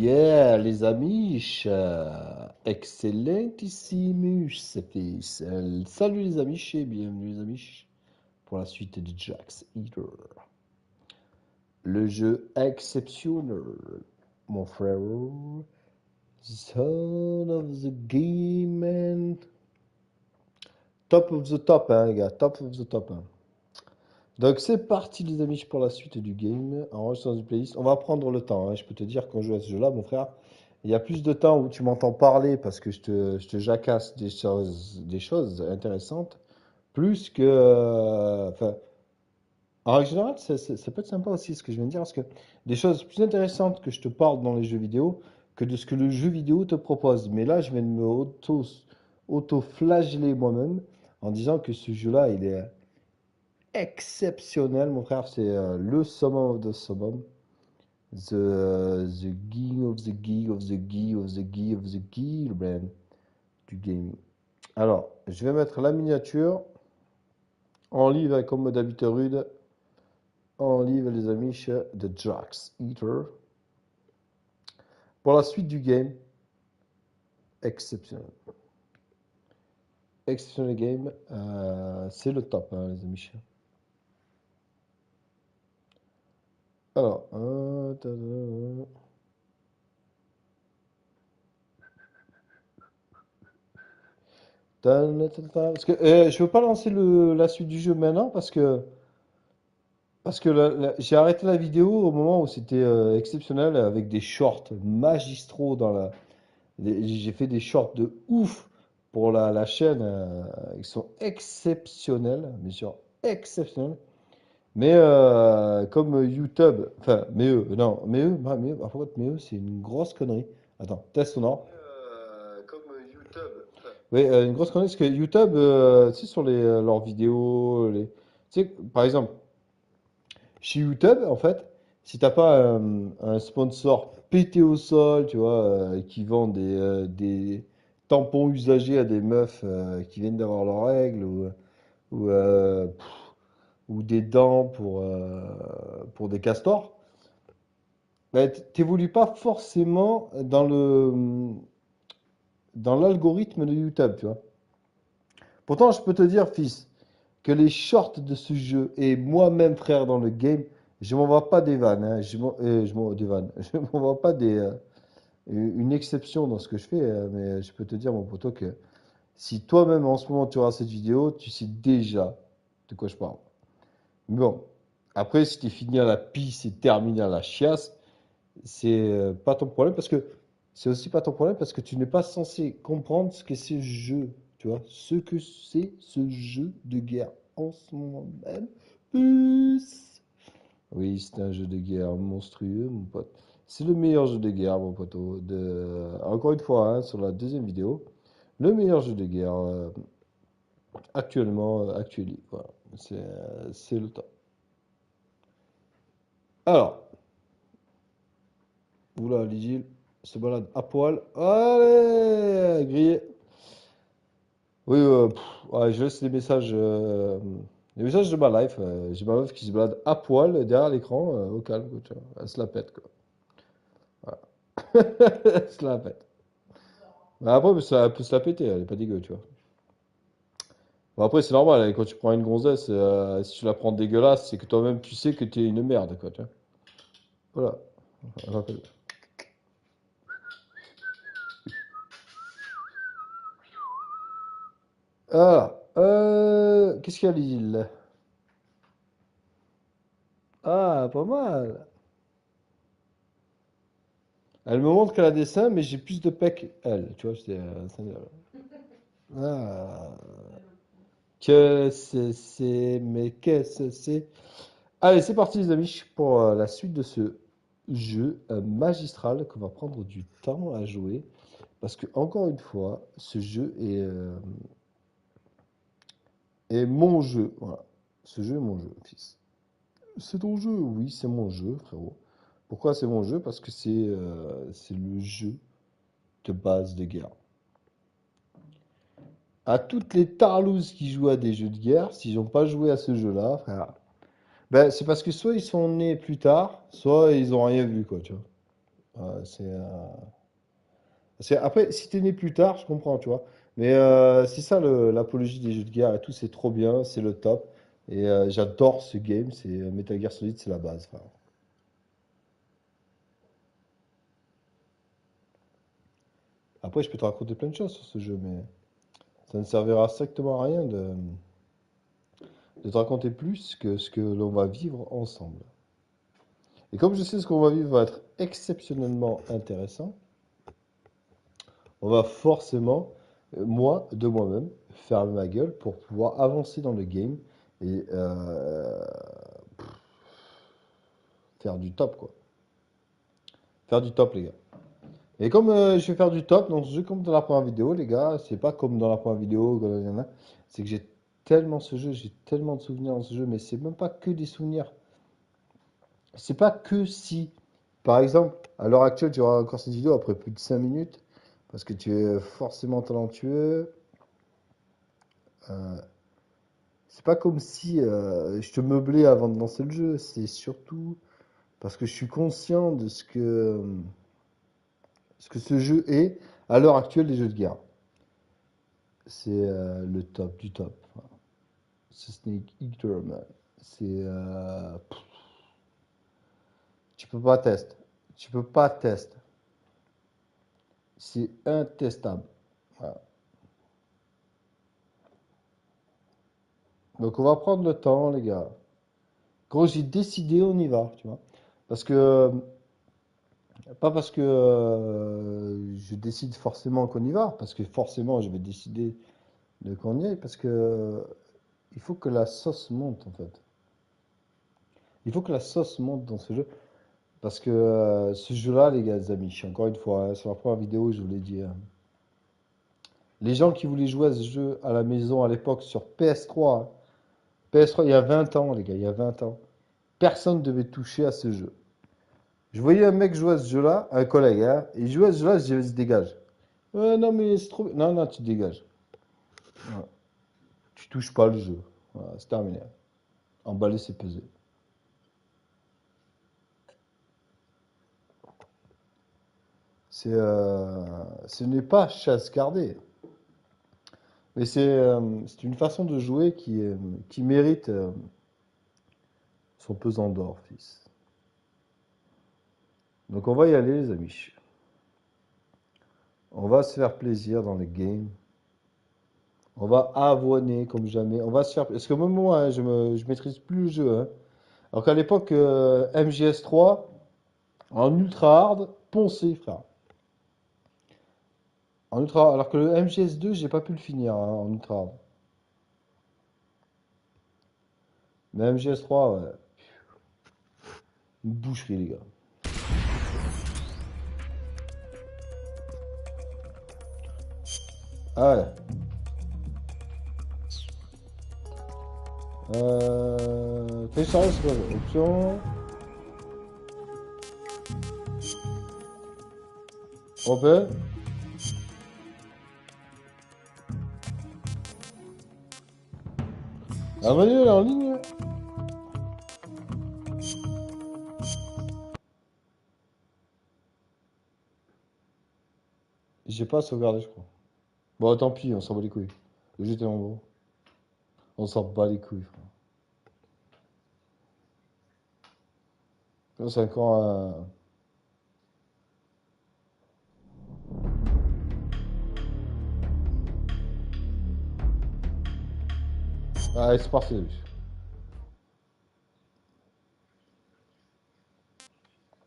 yeah, les amis, excellentissimus, fils. Salut les amis, et bienvenue les amis pour la suite de Jax Eater. Le jeu exceptionnel, mon frère. Son of the game, man. Top of the top, hein, les gars, top of the top. Hein. Donc c'est parti les amis pour la suite du game. Enregistrement du playlist. On va prendre le temps. Hein. Je peux te dire quand je joue à ce jeu-là, mon frère, il y a plus de temps où tu m'entends parler parce que je te jacasse des choses intéressantes, plus que... Enfin, en règle générale, ça peut être sympa aussi ce que je viens de dire, parce que des choses plus intéressantes que je te parle dans les jeux vidéo que de ce que le jeu vidéo te propose. Mais là, je viens de me auto-flageller moi-même en disant que ce jeu-là, il est exceptionnel, mon frère. C'est le summum of the summum. The geek of the geek of the geek of the geek of the geek, man, du game. Alors, je vais mettre la miniature en livre comme d'habitude. En livre, les amis, de Jax Eater. Pour la suite du game, exceptionnel. Exceptionnel game, c'est le top, hein, les amis. Alors, parce que je veux pas lancer la suite du jeu maintenant parce que j'ai arrêté la vidéo au moment où c'était exceptionnel avec des shorts magistraux j'ai fait des shorts de ouf pour la chaîne. Ils sont exceptionnels, bien sûr, exceptionnels. Mais comme YouTube, enfin, mais eux, non, par contre, mais eux, c'est une grosse connerie. Attends, test sonore. Comme YouTube. Oui, une grosse connerie, parce que YouTube, tu sais, sur leurs vidéos, tu sais, par exemple, chez YouTube, en fait, si t'as pas un sponsor pété au sol, tu vois, qui vend des tampons usagés à des meufs qui viennent d'avoir leurs règles, ou, euh, ou des dents pour des castors, bah, t'évolues pas forcément dans l'algorithme de YouTube, tu vois. Pourtant, je peux te dire, fils, que les shorts de ce jeu et moi-même, frère, dans le game, je m'envoie pas des vannes, hein, des vannes. Je m'envoie pas une exception dans ce que je fais, mais je peux te dire, mon poteau, que si toi-même en ce moment tu auras cette vidéo, tu sais déjà de quoi je parle. Mais bon, après, si tu es fini à la pisse et terminé à la chiasse, c'est pas ton problème parce que c'est aussi pas ton problème parce que tu n'es pas censé comprendre ce que c'est ce jeu, tu vois, ce que c'est ce jeu de guerre en ce moment même. Plus. Oui, c'est un jeu de guerre monstrueux, mon pote. C'est le meilleur jeu de guerre, mon poteau. Encore une fois, hein, sur la deuxième vidéo, le meilleur jeu de guerre actuellement actuel. Voilà, c'est le top. Alors, oula, Ligil se balade à poil. Allez, grillé. Oui, ouais, je laisse les messages de ma life. J'ai ma meuf qui se balade à poil derrière l'écran, au calme, quoi, tu vois. Elle se la pète, quoi. Voilà. Elle se la pète. Mais après, elle peut se la péter, elle est pas dégueu, tu vois. Bon, après, c'est normal, hein, quand tu prends une gonzesse, si tu la prends dégueulasse, c'est que toi-même tu sais que t'es une merde, quoi, tu vois. Voilà. Rappel. Ah, qu'est-ce qu'il y a, Lille? Ah, pas mal. Elle me montre qu'elle a des seins, mais j'ai plus de pecs elle. Tu vois, Ah, mais qu'est-ce que c'est? Allez, c'est parti, les amis, pour la suite de ce jeu magistral qu'on va prendre du temps à jouer. Parce que, encore une fois, ce jeu est mon jeu. Voilà. Ce jeu est mon jeu, fils. C'est ton jeu? Oui, c'est mon jeu, frérot. Pourquoi c'est mon jeu? Parce que c'est le jeu de base de guerre. À toutes les tarlouses qui jouent à des jeux de guerre, s'ils n'ont pas joué à ce jeu-là, frère, ben, c'est parce que soit ils sont nés plus tard, soit ils ont rien vu, quoi, tu vois. c'est après, si t'es né plus tard, je comprends, tu vois. Mais c'est ça l'apologie des jeux de guerre et tout, c'est trop bien, c'est le top. Et j'adore ce game, c'est Metal Gear Solid, c'est la base, frère. Après, je peux te raconter plein de choses sur ce jeu, mais ça ne servira strictement à rien de te raconter plus que ce que l'on va vivre ensemble. Et comme je sais ce qu'on va vivre va être exceptionnellement intéressant, on va forcément, moi, de moi-même, fermer ma gueule pour pouvoir avancer dans le game et faire du top, quoi. Faire du top, les gars. Et comme je vais faire du top dans ce jeu, comme dans la première vidéo, les gars, c'est pas comme dans la première vidéo, c'est que j'ai tellement ce jeu, j'ai tellement de souvenirs dans ce jeu, mais c'est même pas que des souvenirs. C'est pas que si, par exemple, à l'heure actuelle, tu auras encore cette vidéo après plus de 5 minutes, parce que tu es forcément talentueux. euh, c'est pas comme si je te meublais avant de lancer le jeu, c'est surtout parce que je suis conscient de ce que ce jeu est à l'heure actuelle des jeux de guerre. C'est le top du top. C'est Snake Eater, man. C'est. Tu peux pas tester. Tu peux pas tester. C'est intestable. Voilà. Donc on va prendre le temps, les gars. Quand j'ai décidé, on y va, tu vois. Parce que. Pas parce que je décide forcément qu'on y va, parce que forcément je vais décider de qu'on y aille, parce que il faut que la sauce monte en fait. Il faut que la sauce monte dans ce jeu. Parce que ce jeu-là, les gars, les amis, encore une fois, hein, sur la première vidéo, je vous l'ai dit, hein, les gens qui voulaient jouer à ce jeu à la maison à l'époque sur PS3, hein, PS3 il y a 20 ans, les gars, il y a 20 ans, personne ne devait toucher à ce jeu. Je voyais un mec jouer à ce jeu-là, un collègue, hein, il jouait à ce jeu-là, je disais, vas-y, dégage. Non, mais c'est trop. Non, non, tu te dégages. Ouais. Tu touches pas le jeu. Voilà, c'est terminé. Emballer, c'est pesé. Ce n'est pas chasse gardée, mais c'est une façon de jouer qui mérite son pesant d'or, fils. Donc on va y aller, les amis. On va se faire plaisir dans les games. On va avoiner comme jamais. On va se faire. Parce que même moi, hein, je maîtrise plus le jeu, hein. Alors qu'à l'époque, MGS3, en ultra hard, poncé, frère. En ultra, alors que le MGS2, j'ai pas pu le finir hein, en ultra hard. Mais MGS3, ouais, une boucherie, les gars. Ah ouais. Télécharger, c'est quoi? Option. Open. Ah, Manuel est en ligne? J'ai pas sauvegardé, je crois. Bon, tant pis, on s'en bat les couilles. Le jeu est tellement bon. On s'en bat les couilles, frère. Ça, c'est encore un. Ah, c'est parti, lui.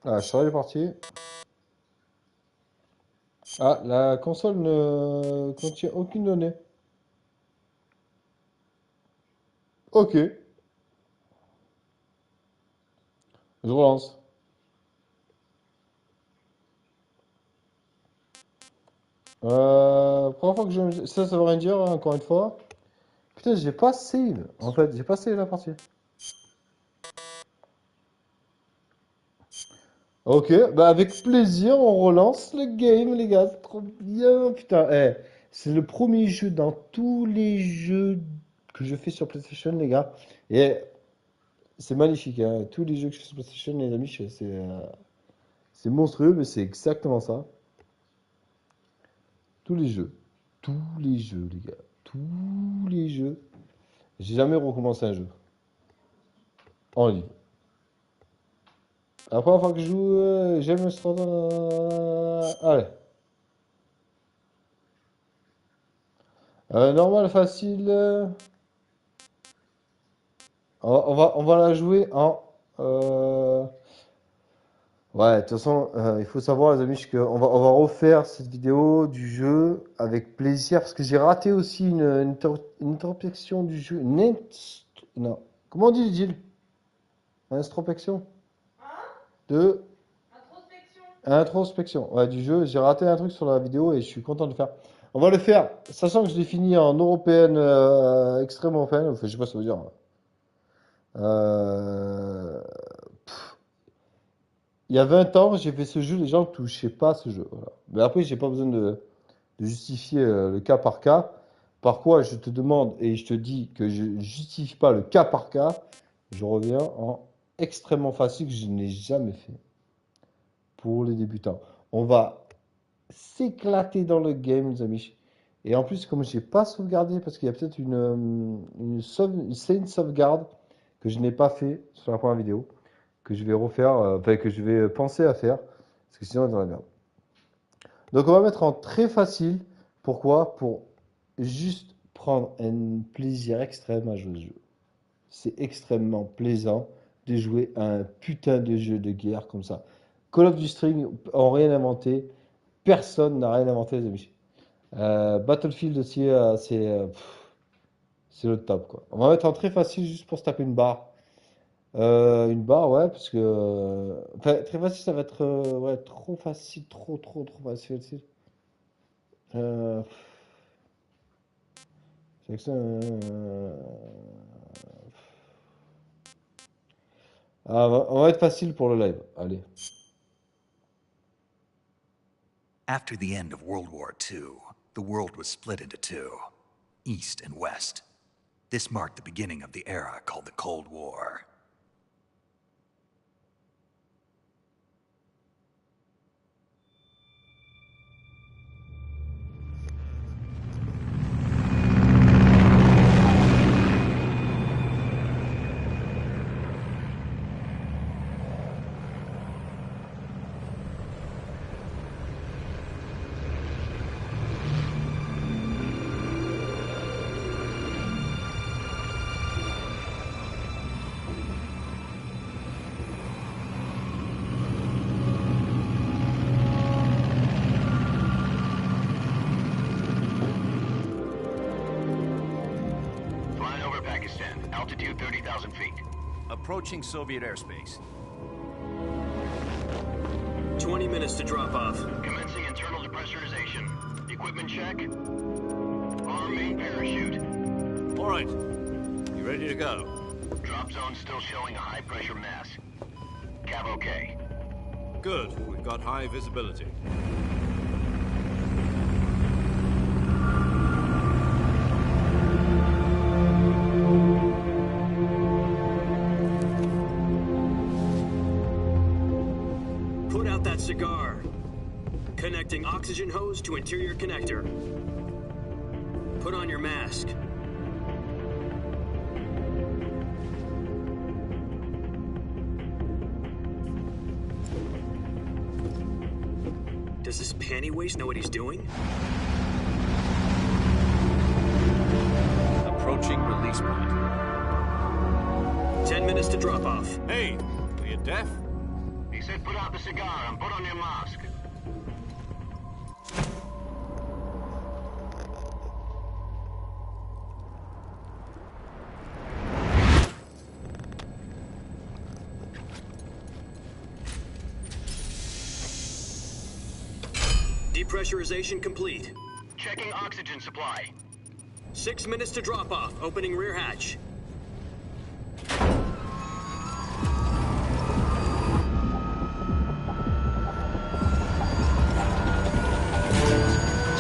Ah, je serai parti. Ah, la console ne contient aucune donnée. Ok, je relance. Première fois que ça veut rien dire, hein, encore une fois. Putain, j'ai pas save. En fait, j'ai pas save la partie. Ok, bah avec plaisir, on relance le game, les gars. C'est trop bien, putain. Eh, c'est le premier jeu dans tous les jeux que je fais sur PlayStation, les gars. Et c'est magnifique, hein. Tous les jeux que je fais sur PlayStation, les amis, C'est monstrueux, mais c'est exactement ça. Tous les jeux. Tous les jeux, les gars. Tous les jeux. J'ai jamais recommencé un jeu. En ligne. La première fois que je joue, j'aime le standard. Allez. Normal, facile. On va la jouer en. euh, Ouais, de toute façon, il faut savoir, les amis, on va refaire cette vidéo du jeu avec plaisir parce que j'ai raté aussi une introspection du jeu. Non. Comment on dit, Gilles? Introspection? De introspection. Ouais, du jeu. J'ai raté un truc sur la vidéo et je suis content de le faire. On va le faire, sachant que je l'ai fini en européenne extrême open. Enfin, je sais pas ce que ça veut dire. Euh, Il y a 20 ans, j'ai fait ce jeu, les gens ne touchaient pas à ce jeu. Voilà. Mais après, j'ai pas besoin de justifier le cas par cas. Par quoi je te demande et je te dis que je ne justifie pas le cas par cas, je reviens en extrêmement facile que je n'ai jamais fait pour les débutants. On va s'éclater dans le game, les amis. Et en plus, comme je n'ai pas sauvegardé, parce qu'il y a peut-être une sauvegarde que je n'ai pas fait sur la première vidéo, que je vais refaire, enfin que je vais penser à faire, parce que sinon, on est dans la merde. Donc, on va mettre en très facile. Pourquoi? Pour juste prendre un plaisir extrême à jouer ce jeu. C'est extrêmement plaisant de jouer à un putain de jeu de guerre comme ça. Call of Duty ont rien inventé. Personne n'a rien inventé, les amis. Battlefield aussi, c'est le top, quoi. On va mettre en très facile juste pour se taper une barre. Une barre, ouais, parce que. Enfin, très facile, ça va être. Ouais, trop facile, trop facile. Euh, c'est que ça. On va être facile pour le live. Allez. After the end of World War II, the world was split into two, East and West. This marked the beginning of the era called the Cold War. Altitude 30,000 feet. Approaching Soviet airspace. 20 minutes to drop off. Commencing internal depressurization. Equipment check. Arm main parachute. All right. You ready to go? Drop zone still showing a high pressure mass. Cav okay. Good. We've got high visibility. Put out that cigar. Connecting oxygen hose to interior connector. Put on your mask. Does this panty waste know what he's doing? Approaching release point. 10 minutes to drop off. Hey, are you deaf? He said put out the cigar and put on your mask. Depressurization complete. Checking oxygen supply. 6 minutes to drop off. Opening rear hatch.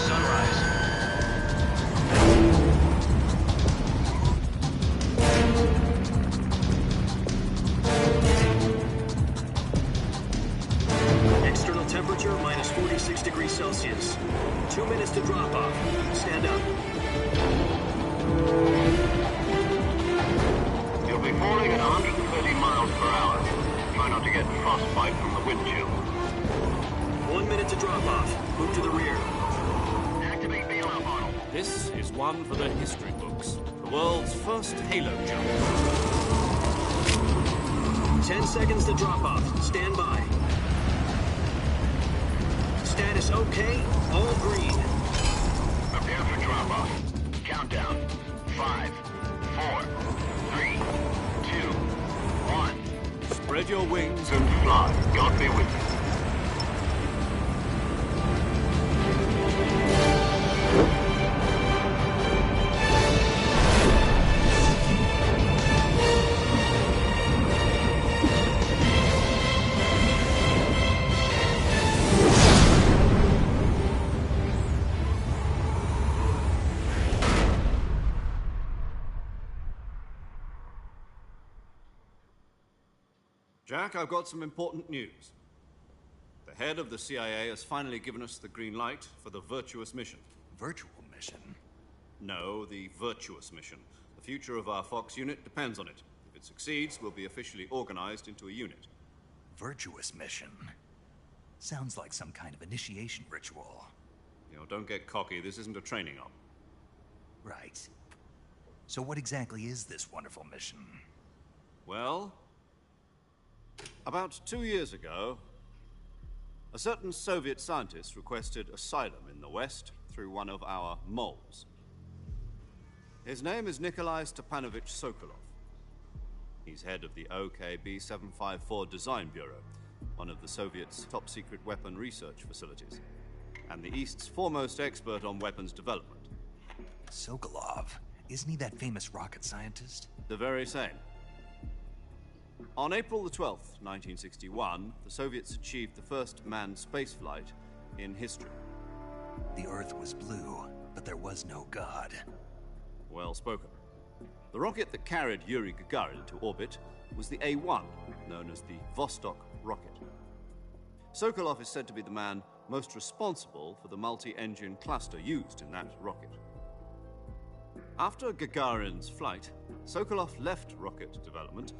Sunrise. degrees Celsius. 2 minutes to drop off. Stand up. You'll be falling at 130 miles per hour. Try not to get frostbite from the wind chill. 1 minute to drop off. Move to the rear. Activate bailout model. This is one for the history books. The world's first halo jump. 10 seconds to drop off. Stand by. Status okay. All green. Prepare for drop-off. Countdown. 5, 4, 3, 2, 1. Spread your wings And fly. God be with you. Jack, I've got some important news. The head of the CIA has finally given us the green light for the Virtuous mission. Virtual mission? No, the Virtuous mission. The future of our Fox unit depends on it. If it succeeds, we'll be officially organized into a unit. Virtuous mission? Sounds like some kind of initiation ritual. You know, don't get cocky. This isn't a training op. Right. So what exactly is this wonderful mission? Well, about 2 years ago, a certain Soviet scientist requested asylum in the West through one of our moles. His name is Nikolai Stepanovich Sokolov. He's head of the OKB-754 Design Bureau, one of the Soviets' top-secret weapon research facilities, and the East's foremost expert on weapons development. Sokolov? Isn't he that famous rocket scientist? The very same. On April the 12th, 1961, the Soviets achieved the first manned spaceflight in history. The Earth was blue, but there was no God. Well spoken. The rocket that carried Yuri Gagarin to orbit was the A-1, known as the Vostok rocket. Sokolov is said to be the man most responsible for the multi-engine cluster used in that rocket. After Gagarin's flight, Sokolov left rocket development to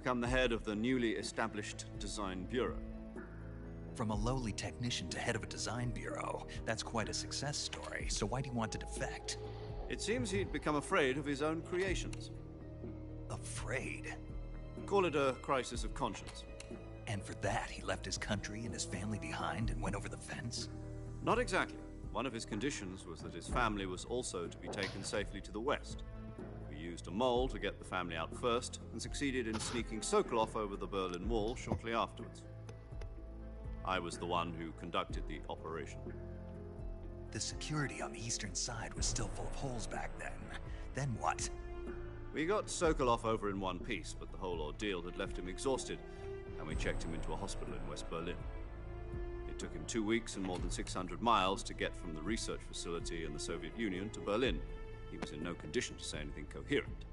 become the head of the newly established Design Bureau. From a lowly technician to head of a design bureau, that's quite a success story. So why do you want to defect? It seems he'd become afraid of his own creations. Afraid? Call it a crisis of conscience. And for that, he left his country and his family behind and went over the fence? Not exactly. One of his conditions was that his family was also to be taken safely to the West. We used a mole to get the family out first and succeeded in sneaking Sokolov over the Berlin Wall shortly afterwards. I was the one who conducted the operation. The security on the eastern side was still full of holes back then. Then what? We got Sokolov over in one piece, but the whole ordeal had left him exhausted, and we checked him into a hospital in West Berlin. It took him 2 weeks and more than 600 miles to get from the research facility in the Soviet Union to Berlin. He was in no condition to say anything coherent.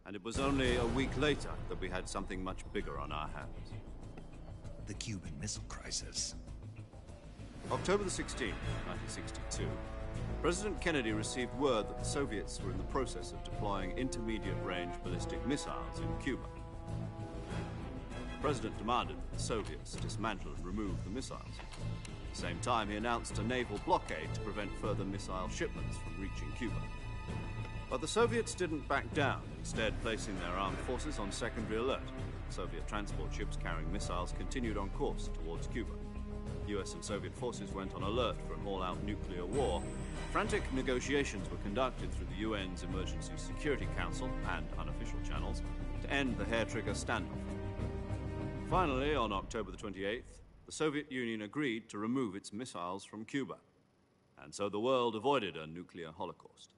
And it was only a week later that we had something much bigger on our hands. The Cuban Missile Crisis. October the 16th, 1962, President Kennedy received word that the Soviets were in the process of deploying intermediate-range ballistic missiles in Cuba. The President demanded that the Soviets dismantle and remove the missiles. At the same time, he announced a naval blockade to prevent further missile shipments from reaching Cuba. But the Soviets didn't back down, instead placing their armed forces on secondary alert. Soviet transport ships carrying missiles continued on course towards Cuba. US and Soviet forces went on alert for an all-out nuclear war. Frantic negotiations were conducted through the UN's Emergency Security Council and unofficial channels to end the hair-trigger standoff. Finally, on October the 28th, the Soviet Union agreed to remove its missiles from Cuba. And so the world avoided a nuclear holocaust.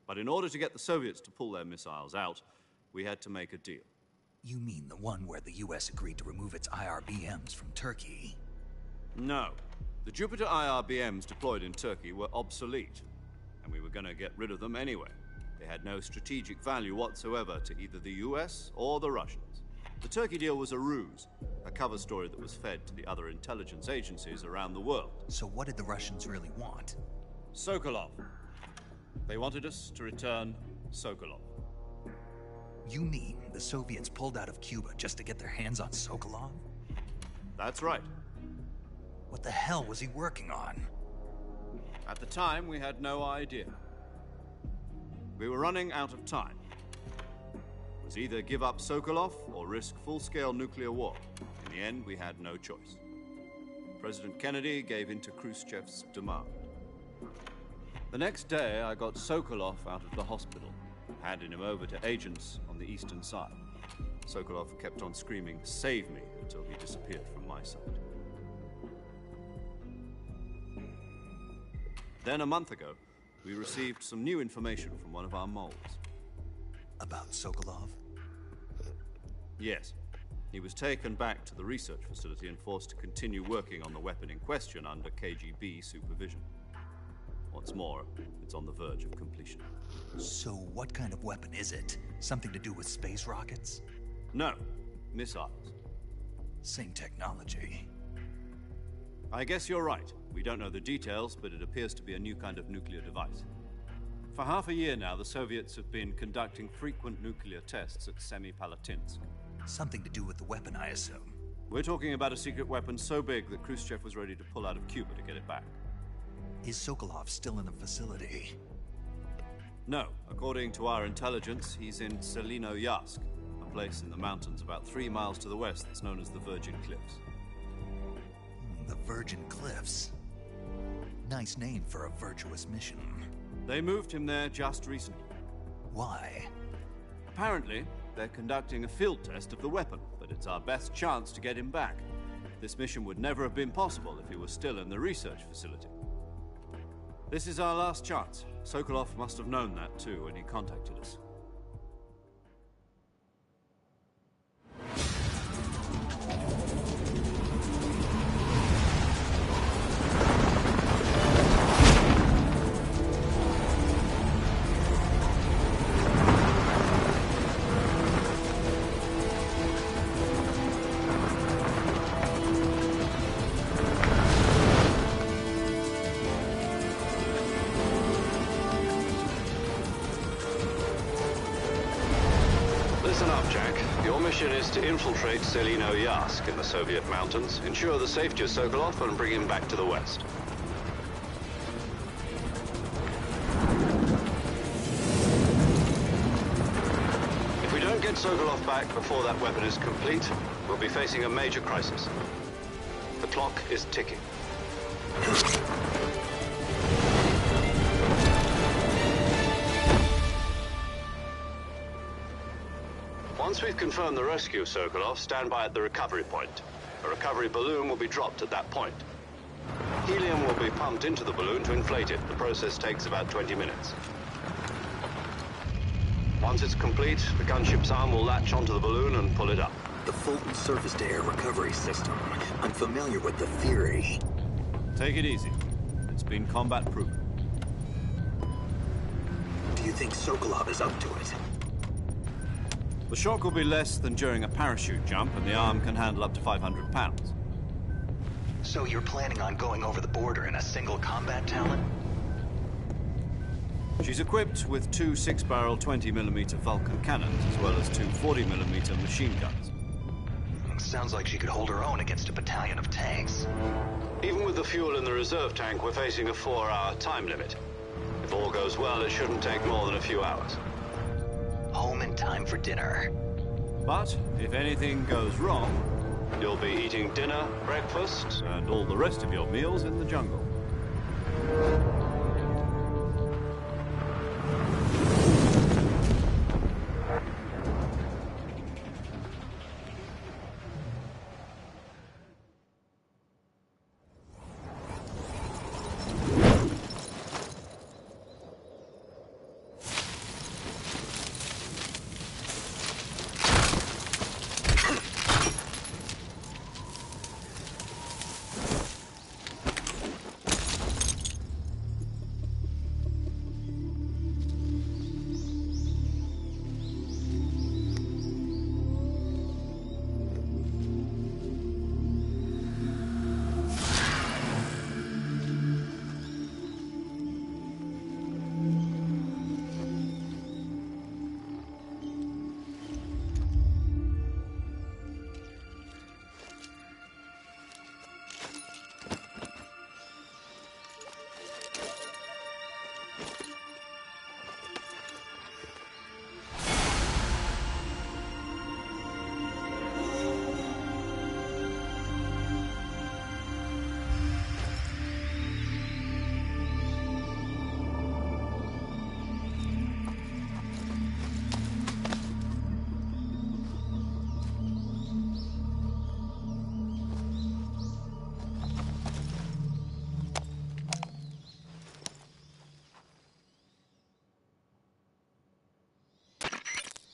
But in order to get the Soviets to pull their missiles out, we had to make a deal. You mean the one where the US agreed to remove its IRBMs from Turkey? No. The Jupiter IRBMs deployed in Turkey were obsolete, and we were going to get rid of them anyway. They had no strategic value whatsoever to either the US or the Russians. The Turkey deal was a ruse, a cover story that was fed to the other intelligence agencies around the world. So what did the Russians really want? Sokolov. They wanted us to return Sokolov. You mean the Soviets pulled out of Cuba just to get their hands on Sokolov? That's right. What the hell was he working on? At the time, we had no idea. We were running out of time. It was either give up Sokolov or risk full-scale nuclear war. In the end, we had no choice. President Kennedy gave in to Khrushchev's demand. The next day, I got Sokolov out of the hospital, handed him over to agents on the eastern side. Sokolov kept on screaming, "Save me," until he disappeared from my sight. Then, a month ago, we received some new information from one of our moles. About Sokolov? Yes. He was taken back to the research facility and forced to continue working on the weapon in question under KGB supervision. What's more, it's on the verge of completion. So what kind of weapon is it? Something to do with space rockets? No, missiles. Same technology. I guess you're right. We don't know the details, but it appears to be a new kind of nuclear device. For half a year now, the Soviets have been conducting frequent nuclear tests at Semipalatinsk. Something to do with the weapon, I assume. We're talking about a secret weapon so big that Khrushchev was ready to pull out of Cuba to get it back. Is Sokolov still in the facility? No. According to our intelligence, he's in Selino-Yarsk, a place in the mountains about 3 miles to the west that's known as the Virgin Cliffs. The Virgin Cliffs. Nice name for a virtuous mission. They moved him there just recently. Why? Apparently, they're conducting a field test of the weapon, but it's our best chance to get him back. This mission would never have been possible if he was still in the research facility. This is our last chance. Sokolov must have known that too when he contacted us. Listen up, Jack. Your mission is to infiltrate Selino-Yarsk in the Soviet mountains, ensure the safety of Sokolov, and bring him back to the west. If we don't get Sokolov back before that weapon is complete, we'll be facing a major crisis. The clock is ticking. Once we've confirmed the rescue of Sokolov, stand by at the recovery point. A recovery balloon will be dropped at that point. Helium will be pumped into the balloon to inflate it. The process takes about 20 minutes. Once it's complete, the gunship's arm will latch onto the balloon and pull it up. The Fulton surface-to-air recovery system. I'm familiar with the theory. Take it easy. It's been combat-proven. Do you think Sokolov is up to it? The shock will be less than during a parachute jump, and the arm can handle up to 500 pounds. So you're planning on going over the border in a single combat talon? She's equipped with 2 6-barrel 20mm Vulcan cannons, as well as 2 40mm machine guns. Sounds like she could hold her own against a battalion of tanks. Even with the fuel in the reserve tank, we're facing a 4-hour time limit. If all goes well, it shouldn't take more than a few hours. Home in time for dinner. But if anything goes wrong, You'll be eating dinner, breakfast, and all the rest of your meals in the jungle.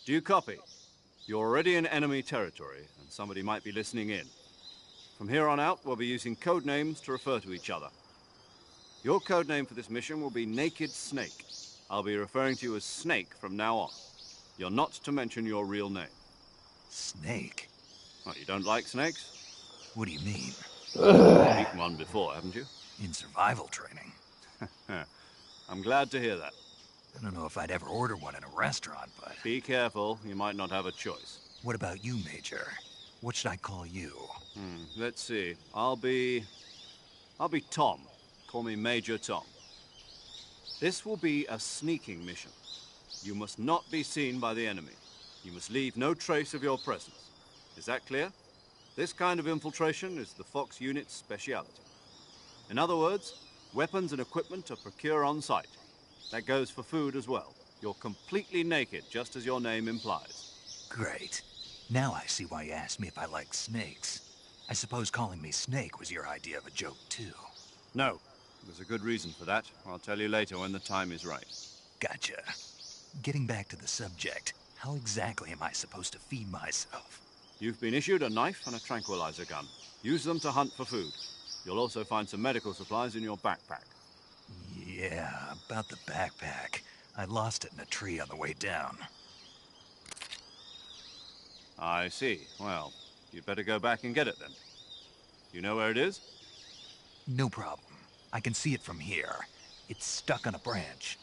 Do you copy? You're already in enemy territory, and somebody might be listening in. From here on out, we'll be using code names to refer to each other. Your code name for this mission will be Naked Snake. I'll be referring to you as Snake from now on. You're not to mention your real name. Snake? Well, you don't like snakes? What do you mean? You've eaten one before, haven't you? In survival training? I'm glad to hear that. I don't know if I'd ever order one in a restaurant, but... Be careful, you might not have a choice. What about you, Major? What should I call you? Let's see. I'll be Tom. Call me Major Tom. This will be a sneaking mission. You must not be seen by the enemy. You must leave no trace of your presence. Is that clear? This kind of infiltration is the Fox unit's speciality. In other words, weapons and equipment are procured on site. That goes for food as well. You're completely naked, just as your name implies. Great. Now I see why you asked me if I like snakes. I suppose calling me Snake was your idea of a joke, too. No. There's a good reason for that. I'll tell you later when the time is right. Gotcha. Getting back to the subject, how exactly am I supposed to feed myself? You've been issued a knife and a tranquilizer gun. Use them to hunt for food. You'll also find some medical supplies in your backpack. Yeah, about the backpack. I lost it in a tree on the way down. I see. Well, you'd better go back and get it then. You know where it is? No problem. I can see it from here. It's stuck on a branch.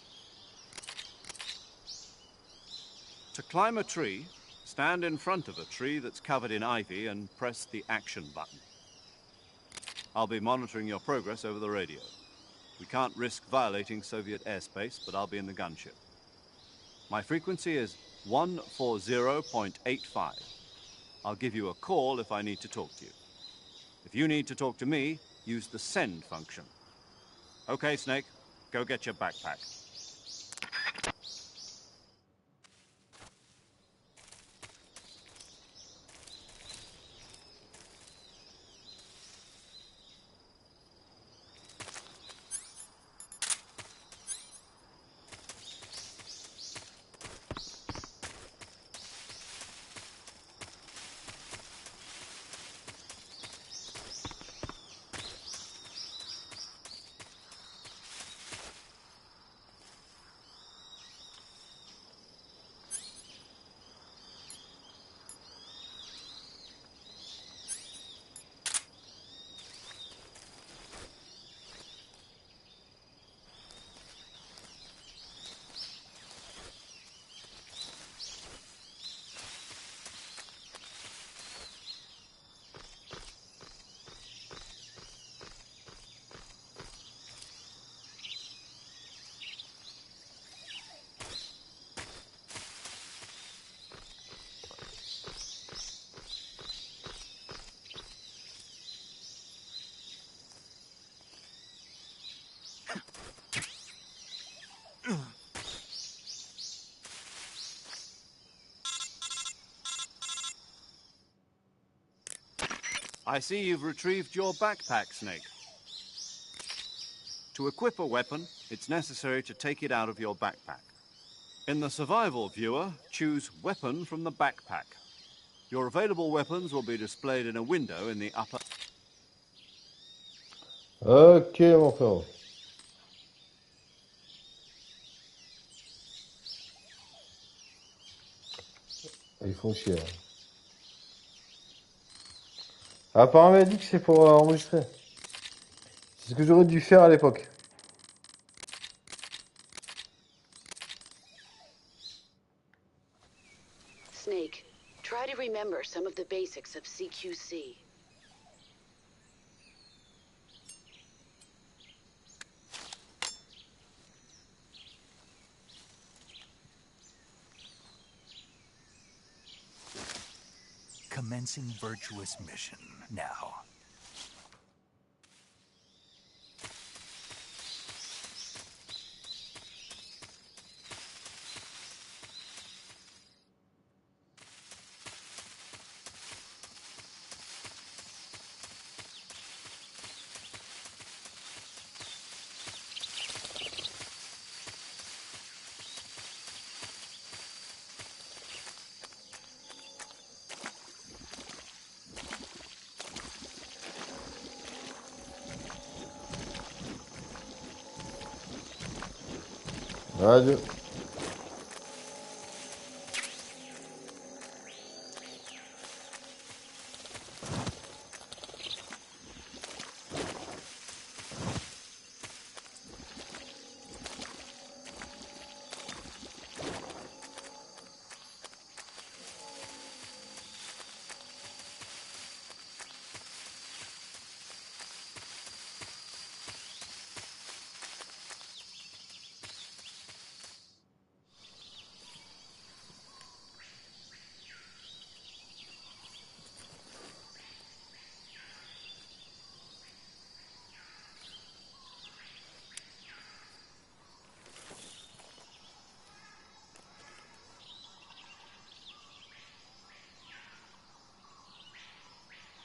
To climb a tree, stand in front of a tree that's covered in ivy and press the action button. I'll be monitoring your progress over the radio. We can't risk violating Soviet airspace, but I'll be in the gunship. My frequency is 140.85. I'll give you a call if I need to talk to you. If you need to talk to me, use the send function. Okay, Snake, go get your backpack. I see you've retrieved your backpack, Snake. To equip a weapon, it's necessary to take it out of your backpack. In the survival viewer, choose Weapon from the backpack. Your available weapons will be displayed in a window in the upper... Ok, mon frère. Ils font chier. Là. Apparemment, elle dit que c'est pour enregistrer. C'est ce que j'aurais dû faire à l'époque. Snake, try to remember some of the basics of CQC. Commencing virtuous mission now. Adieu.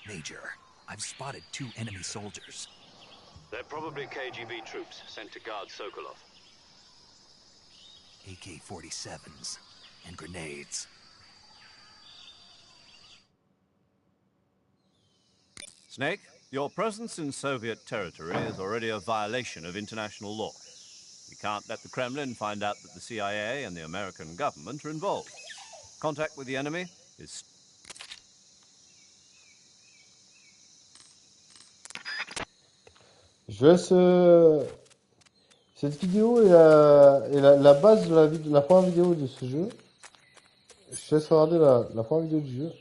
Major, I've spotted 2 enemy soldiers. They're probably KGB troops sent to guard Sokolov. AK-47s and grenades. Snake, your presence in Soviet territory is already a violation of international law. You can't let the Kremlin find out that the CIA and the American government are involved. Contact with the enemy is... Je laisse cette vidéo et la base de la première vidéo de ce jeu. Je laisse regarder la première vidéo du jeu.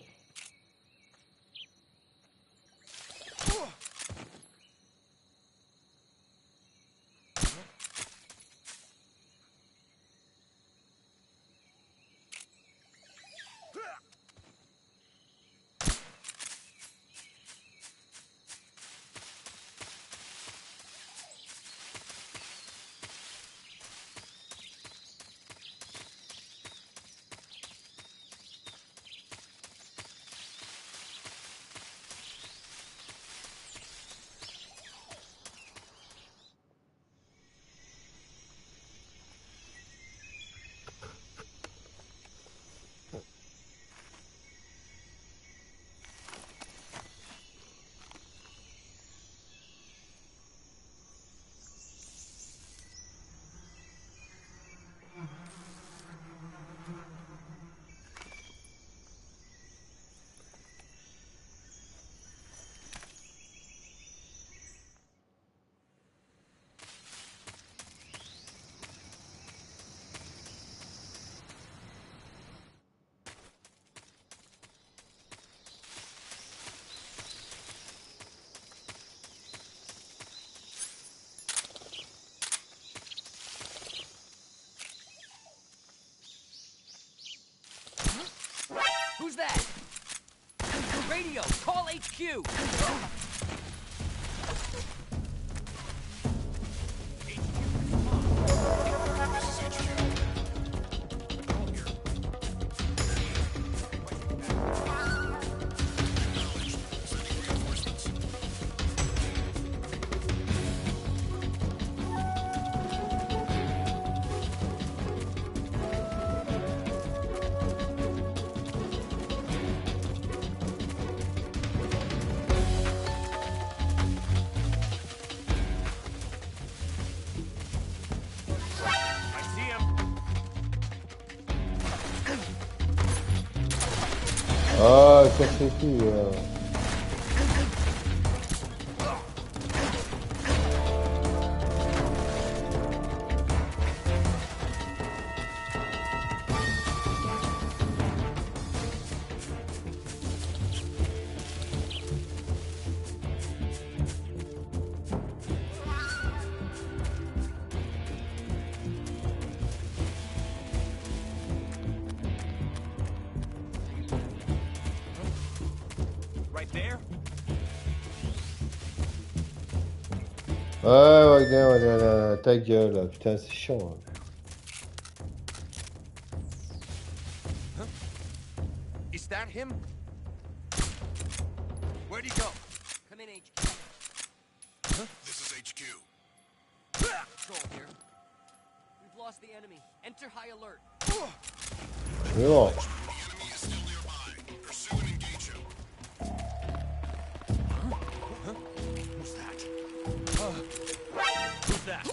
Who's that? Radio, call HQ! Ah, ça c'est qui Ouais, ta gueule, putain, c'est chiant. Is that him? Where'd he go? Come in, HQ. This is HQ. Control here. We've lost the enemy. Enter high alert. Mais bon. The enemy is still nearby. Pursue and engage him. Who's that? Who's that?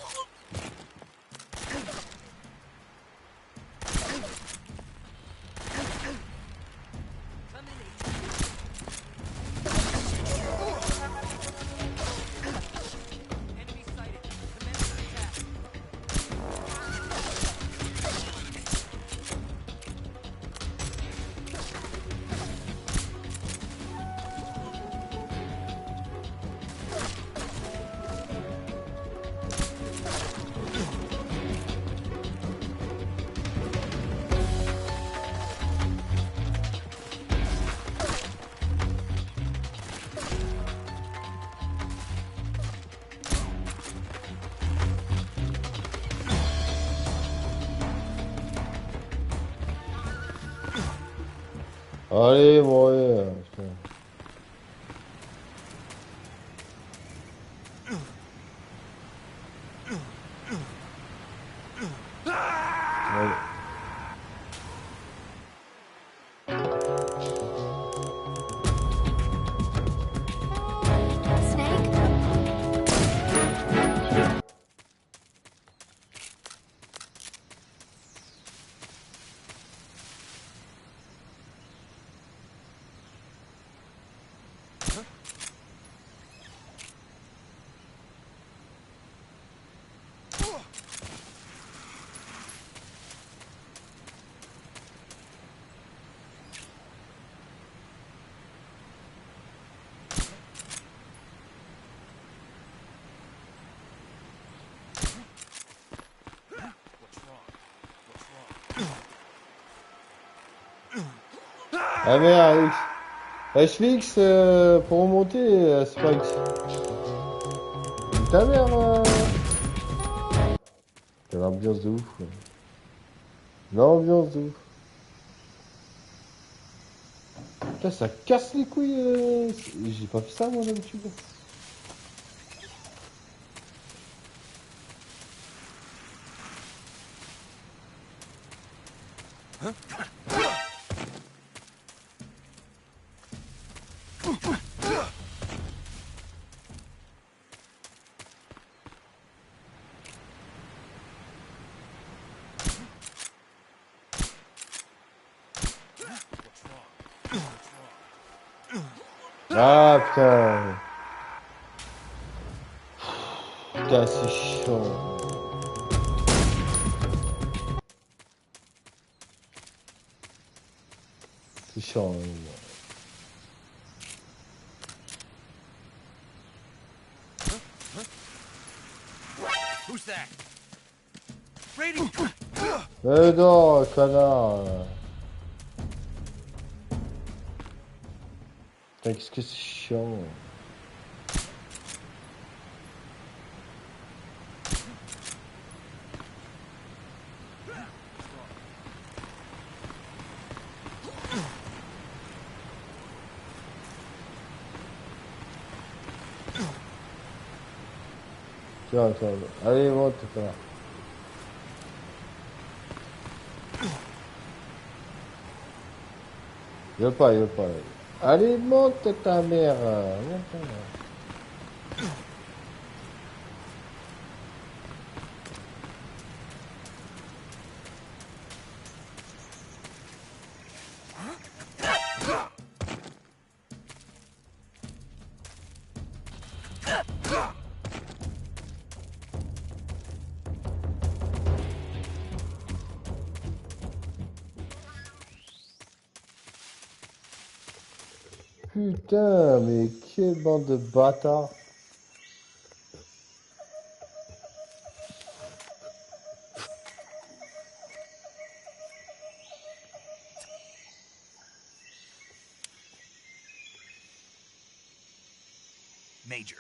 Allez, mourir. Putain. Ouais. Snake? Ah merde, HFX pour remonter à Spikes. Ta mère. T'as l'ambiance de ouf. Quoi. L'ambiance de ouf. Putain, ça casse les couilles. J'ai pas fait ça moi d'habitude. Ah putain. Putain, c'est chiant. C'est chiant. Who's that? Brady! Non, connard. Putain, qu'est-ce que c'est chiant. Tiens, attends. Allez, monte, connard. Il veut pas, il veut pas. Allez, monte ta mère. Monte. Putain, mais quelle bande de bâtards. Major,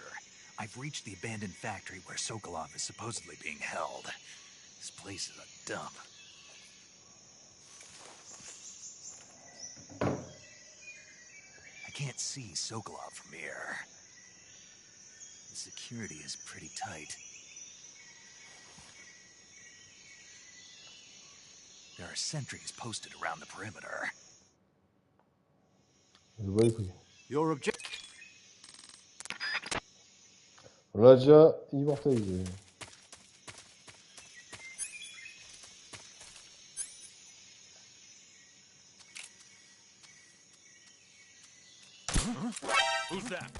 I've reached the abandoned factory where Sokolov is supposedly being held. This place is a dump. I can't see Sokolov from here. The security is pretty tight. There are sentries posted around the perimeter. Your objective. On l'a déjà immortalisé. Who's that?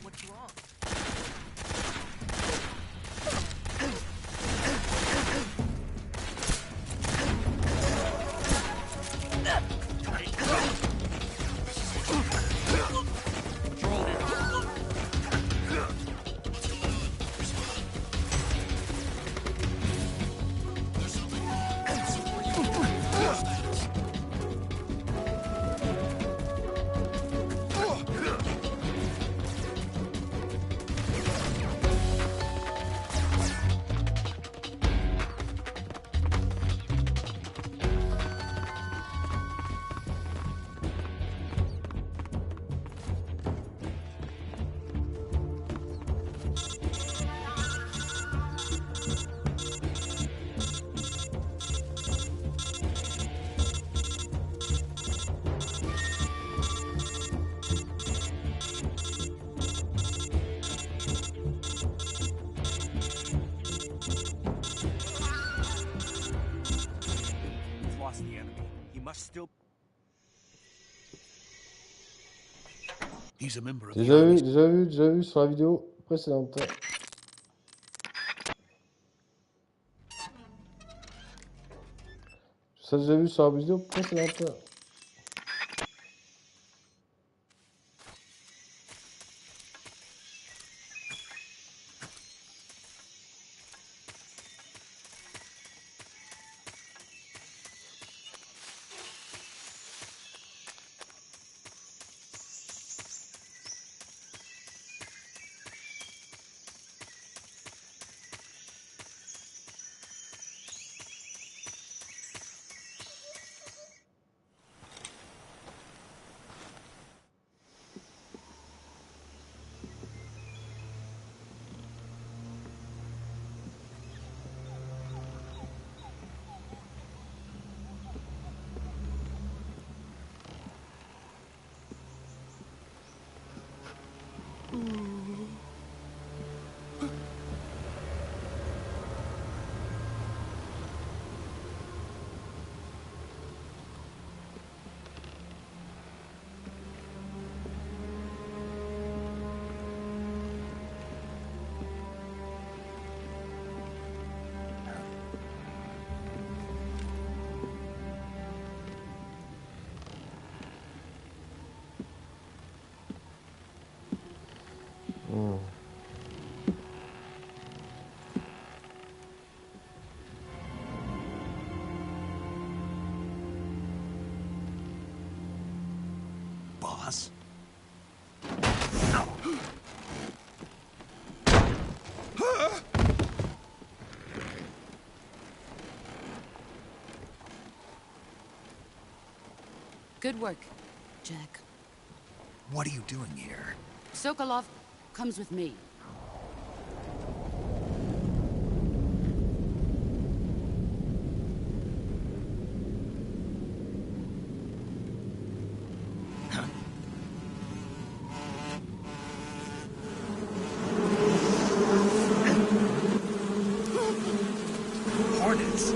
What's wrong? must still. He's a member of the Déjà vu, army. déjà vu sur la vidéo précédente. Ça, déjà vu sur la vidéo précédente. Boss? Good work, Jack. What are you doing here? Sokolov comes with me. Hornets?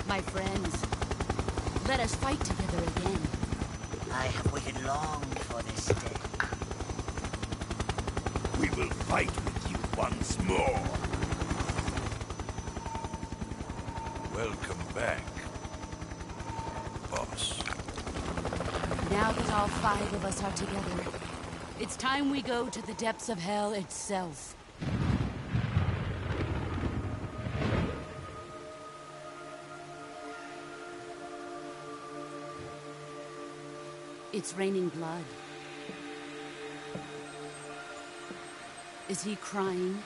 My friends, let us fight together again. I have waited long for this day. We will fight with you once more. Welcome back, boss. Now that all 5 of us are together, it's time we go to the depths of hell itself. It's raining blood. Is he crying?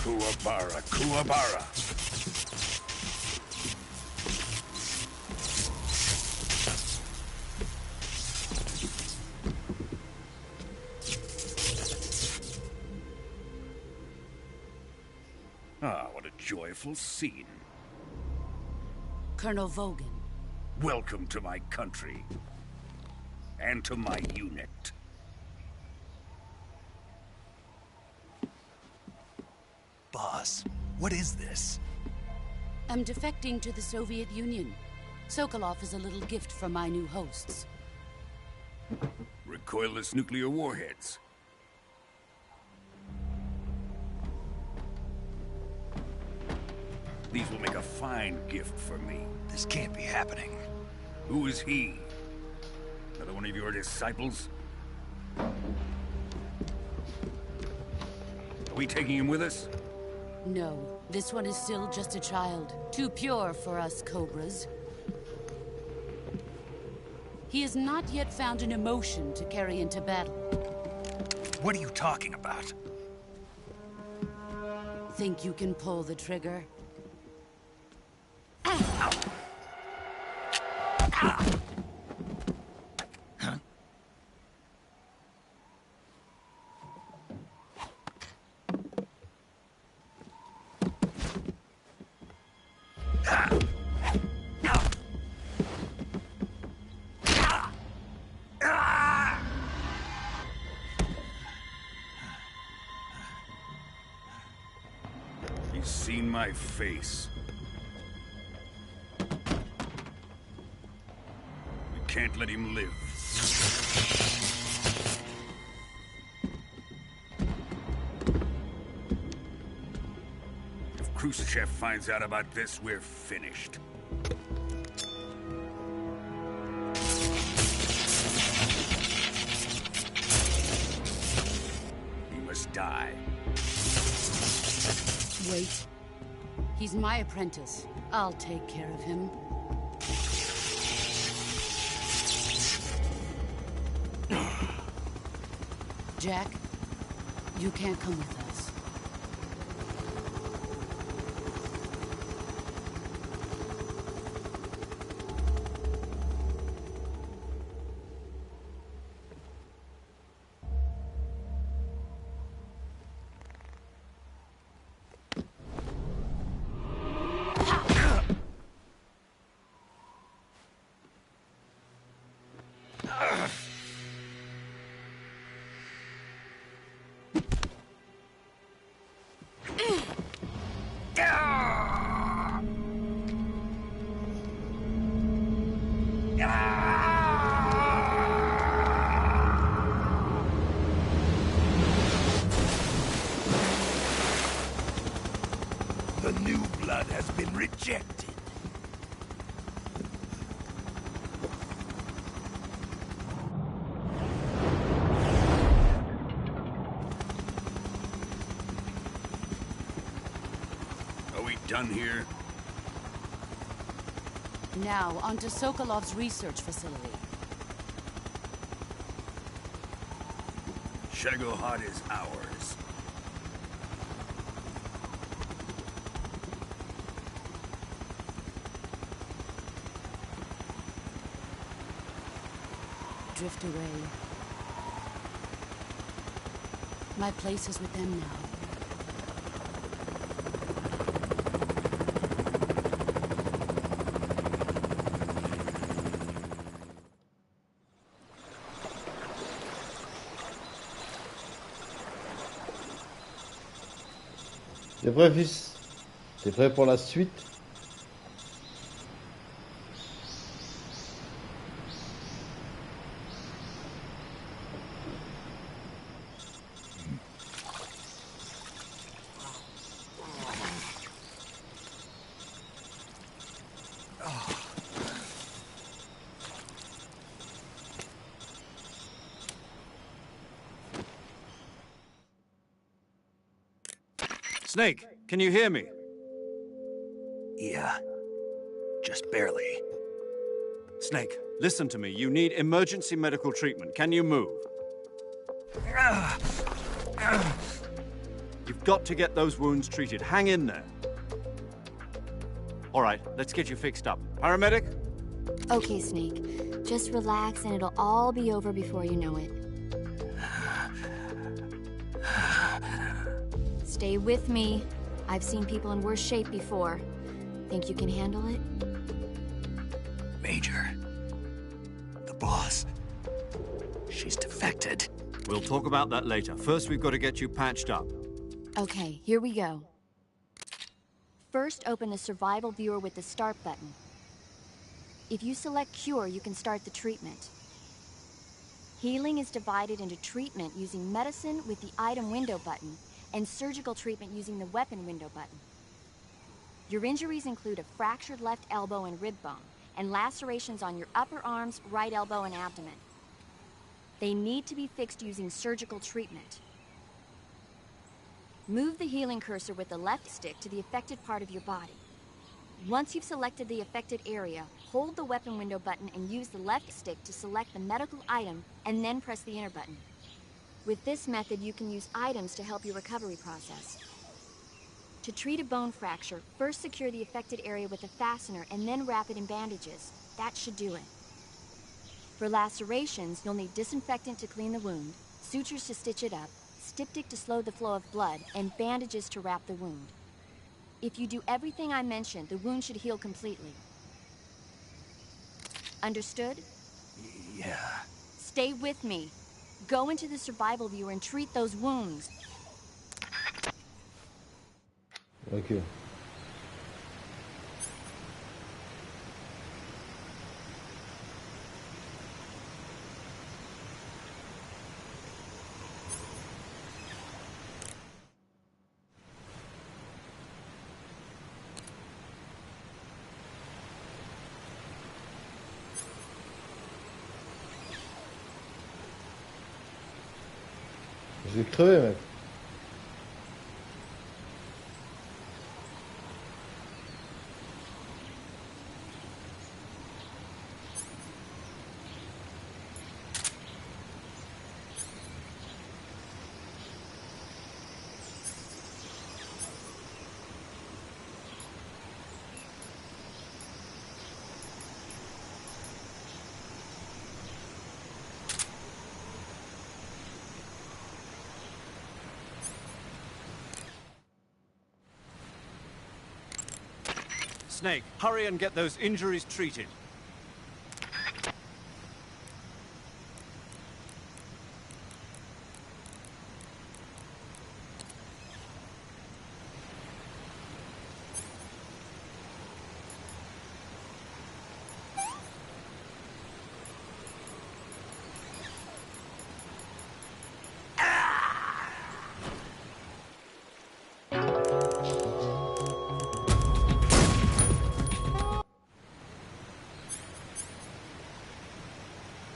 Kuwabara, Kuwabara. Ah, what a joyful scene. Colonel Vogan. Welcome to my country. And to my unit. Boss, what is this? I'm defecting to the Soviet Union. Sokolov is a little gift for my new hosts. Recoilless nuclear warheads. These will make a fine gift for me. This can't be happening. Who is he? Another one of your disciples? Are we taking him with us? No, this one is still just a child. Too pure for us Cobras. He has not yet found an emotion to carry into battle. What are you talking about? Think you can pull the trigger? He's seen my face. We can't let him live. If Khrushchev finds out about this, we're finished. He must die. Wait. He's my apprentice. I'll take care of him. Jack, you can't come with us. The new blood has been rejected. Are we done here? Now, onto Sokolov's research facility. Shagohod is ours. Drift away. My place is with them now. T'es prêt, fils? T'es prêt pour la suite? Snake, can you hear me? Yeah. Just barely. Snake, listen to me. You need emergency medical treatment. Can you move? You've got to get those wounds treated. Hang in there. All right, let's get you fixed up. Paramedic? Okay, Snake. Just relax and it'll all be over before you know it. Stay with me. I've seen people in worse shape before. Think you can handle it? Major. The boss. She's defected. We'll talk about that later. First, we've got to get you patched up. Okay, here we go. First, open the survival viewer with the start button. If you select cure, you can start the treatment. Healing is divided into treatment using medicine with the item window button and surgical treatment using the weapon window button. Your injuries include a fractured left elbow and rib bone, and lacerations on your upper arms, right elbow, and abdomen. They need to be fixed using surgical treatment. Move the healing cursor with the left stick to the affected part of your body. Once you've selected the affected area, hold the weapon window button and use the left stick to select the medical item, and then press the enter button. With this method, you can use items to help your recovery process. To treat a bone fracture, first secure the affected area with a fastener and then wrap it in bandages. That should do it. For lacerations, you'll need disinfectant to clean the wound, sutures to stitch it up, styptic to slow the flow of blood, and bandages to wrap the wound. If you do everything I mentioned, the wound should heal completely. Understood? Yeah. Stay with me. Go into the survival viewer and treat those wounds. Ok. Je vais crever, mec. Snake, hurry and get those injuries treated.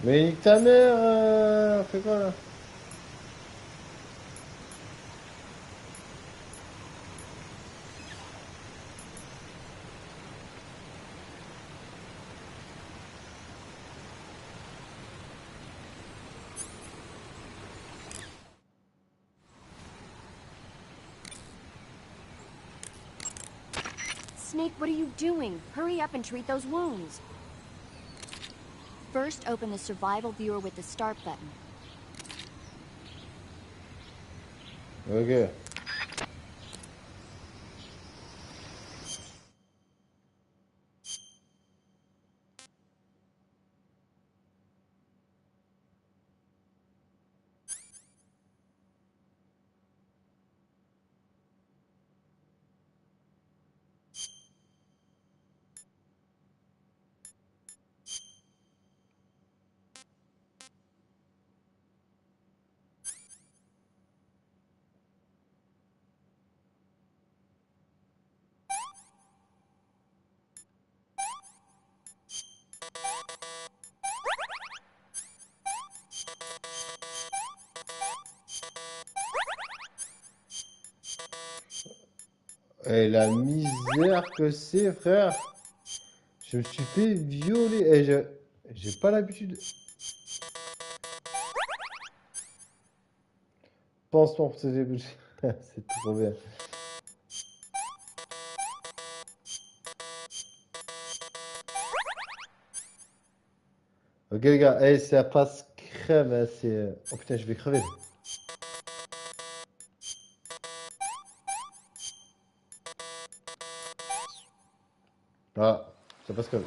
Mais nique ta mère, fais quoi là? Snake, what are you doing? Hurry up and treat those wounds. First, open the survival viewer with the start button. Ok. Et la misère que c'est, frère. Je me suis fait violer. Et j'ai pas l'habitude. Pense-toi, c'est trop bien. Ok les gars, hey, ça passe crème, hein, c'est... Oh putain, je vais crever. Ah, ça passe crème.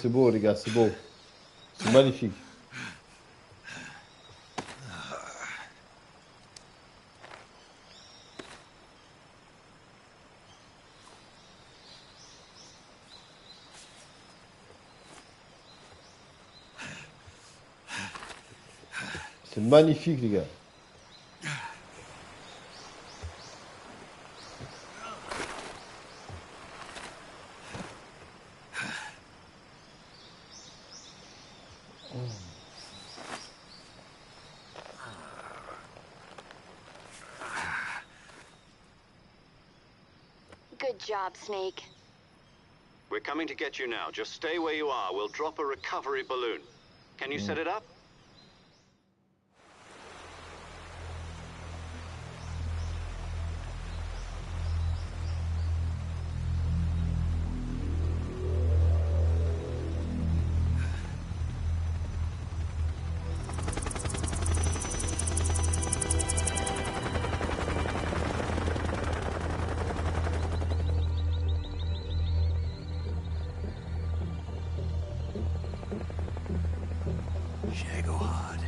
C'est beau les gars, c'est beau. C'est magnifique. C'est magnifique, les gars. Good job, Snake. We're coming to get you now. Just stay where you are. We'll drop a recovery balloon. Can you set it up? Shagohod.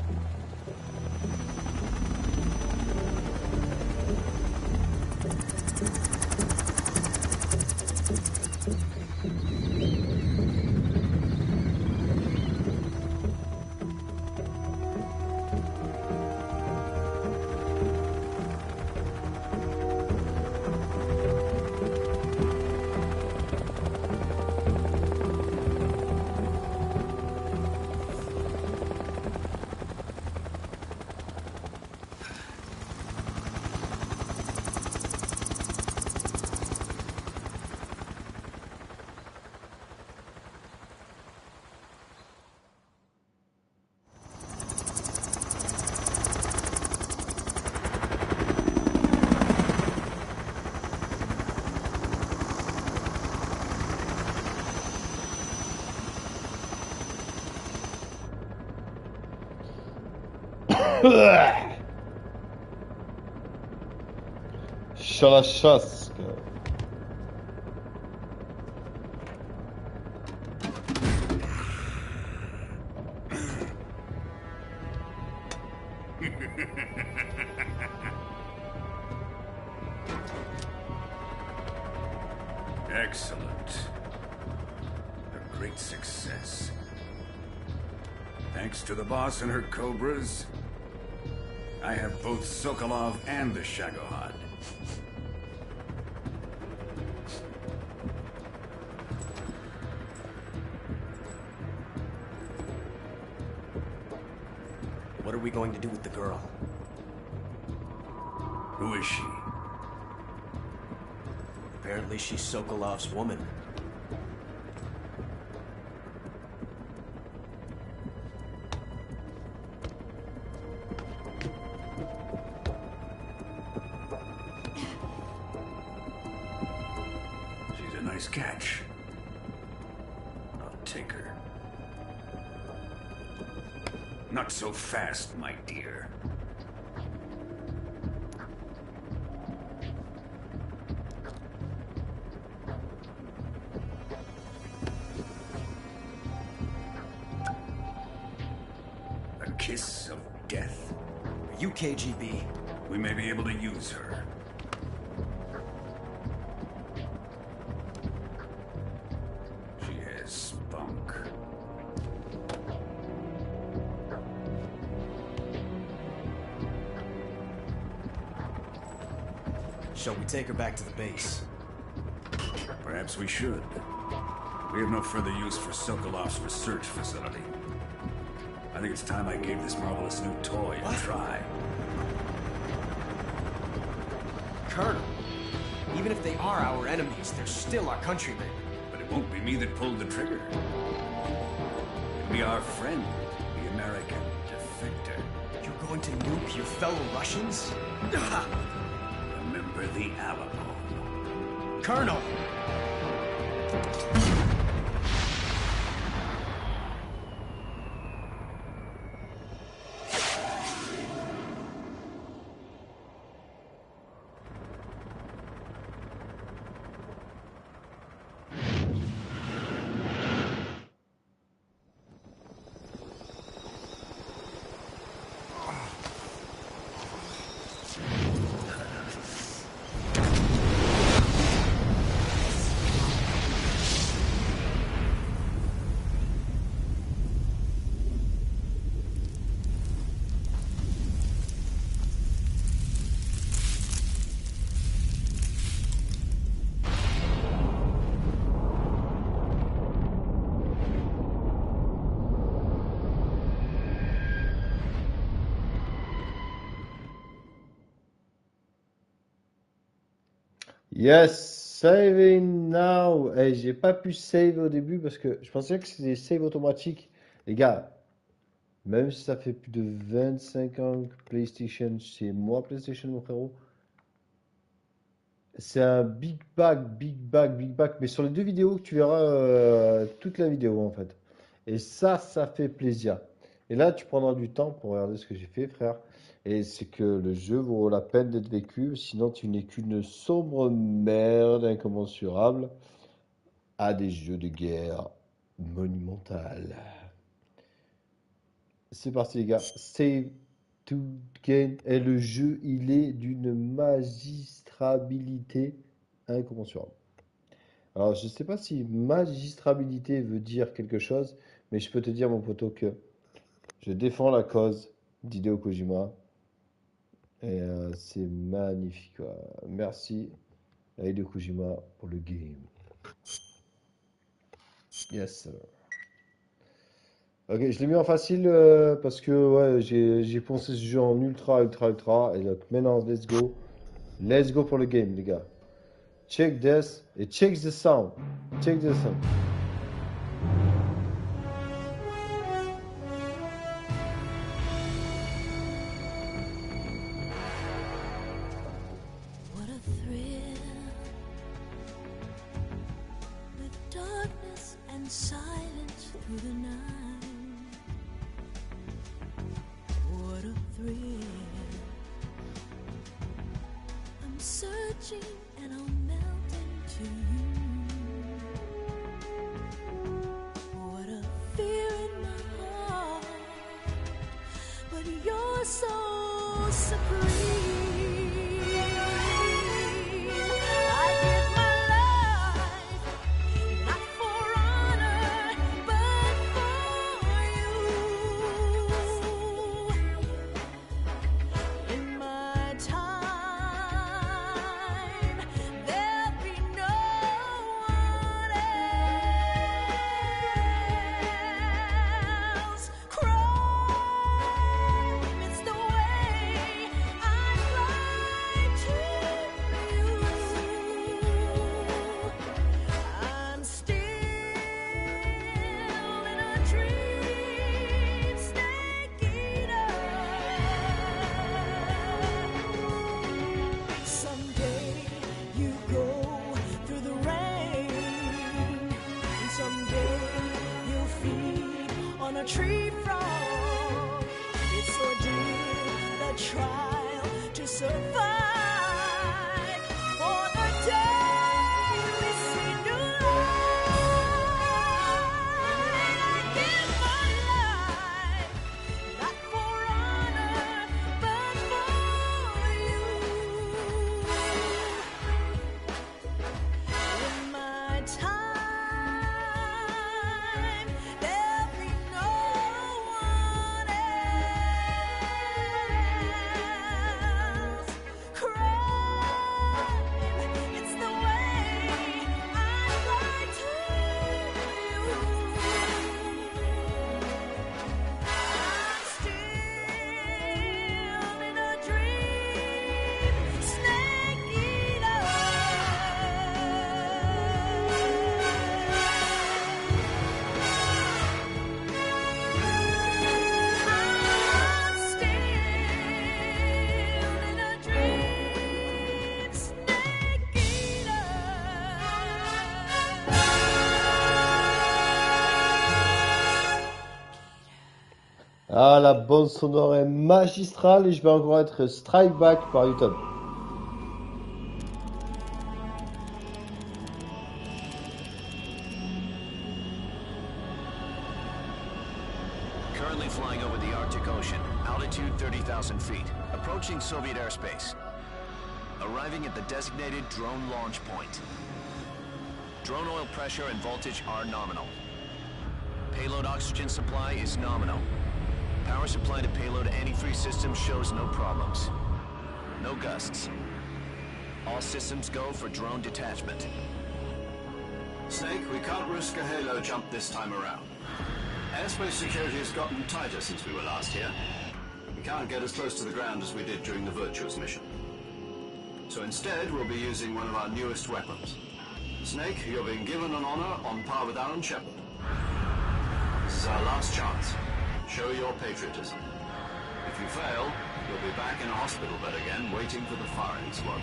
Chalaschaska. Excellent. A great success. Thanks to the boss and her cobras, I have both Sokolov and the Shagohod. What are we going to do with the girl? Who is she? Apparently she's Sokolov's woman. She's a nice catch. I'll take her. Not so fast, my dear. A kiss of death? Are you KGB? We may be able to use her. She has spunk. Shall we take her back to the base? Perhaps we should. We have no further use for Sokolov's research facility. I think it's time I gave this marvelous new toy a try. Colonel, even if they are our enemies, they're still our countrymen. But it won't be me that pulled the trigger. It'll be our friend, the American defector. You're going to nuke your fellow Russians? Remember the Alamo. Colonel! Yes, saving now. Eh, j'ai pas pu save au début parce que je pensais que c'était save automatique. Les gars, même si ça fait plus de 25 ans que PlayStation, c'est moi PlayStation, mon frérot. C'est un big bag, big bag, big bag. Mais sur les deux vidéos, tu verras toute la vidéo en fait. Et ça fait plaisir. Et là, tu prendras du temps pour regarder ce que j'ai fait, frère. Et c'est que le jeu vaut la peine d'être vécu. Sinon, tu n'es qu'une sombre merde incommensurable à des jeux de guerre monumentales. C'est parti, les gars. Save to gain. Et le jeu, il est d'une magistrabilité incommensurable. Alors, je ne sais pas si magistrabilité veut dire quelque chose, mais je peux te dire, mon poteau, que je défends la cause d'Hideo Kojima. Et c'est magnifique, quoi. Merci à Hideo Kojima pour le game. Yes. Ok, je l'ai mis en facile parce que ouais, j'ai poncé ce jeu en ultra. Et donc maintenant, let's go. Let's go pour le game, les gars. Check this et check the sound. Check the sound. What a thrill, with darkness and silence through the night. What a thrill, I'm searching and I'll melt into you. What a fear in my heart, but you're so supreme. I give my life, not for honor, but for you. In my time, there'll be no one else. Crime is the way I fly to you. I'm still in a dream, snake eater. Someday you go through the rain, and someday you'll feed on a tree frog. It's ordeal, the trial to survive. For the day we see new light, I give my life, not for honor, but for you. In my time, there'll be no one else. Crime, it's the way I fly to you. I'm still in a dream, snake eater. I'm still in a dream, snake eater. Ah, la bande sonore est magistrale et je vais encore être strike back par YouTube. Currently flying over the Arctic Ocean, altitude 30,000 feet, approaching Soviet airspace. Arriving at the designated drone launch point. Drone oil pressure and voltage are nominal. Payload oxygen supply is nominal. Power supply to payload antifreeze system shows no problems. No gusts. All systems go for drone detachment. Snake, we can't risk a halo jump this time around. Airspace security has gotten tighter since we were last here. We can't get as close to the ground as we did during the Virtuous mission. So instead, we'll be using one of our newest weapons. Snake, you're being given an honor on par with Aaron Shepard. This is our last chance. Show your patriotism. If you fail, you'll be back in a hospital bed again, waiting for the firing squad.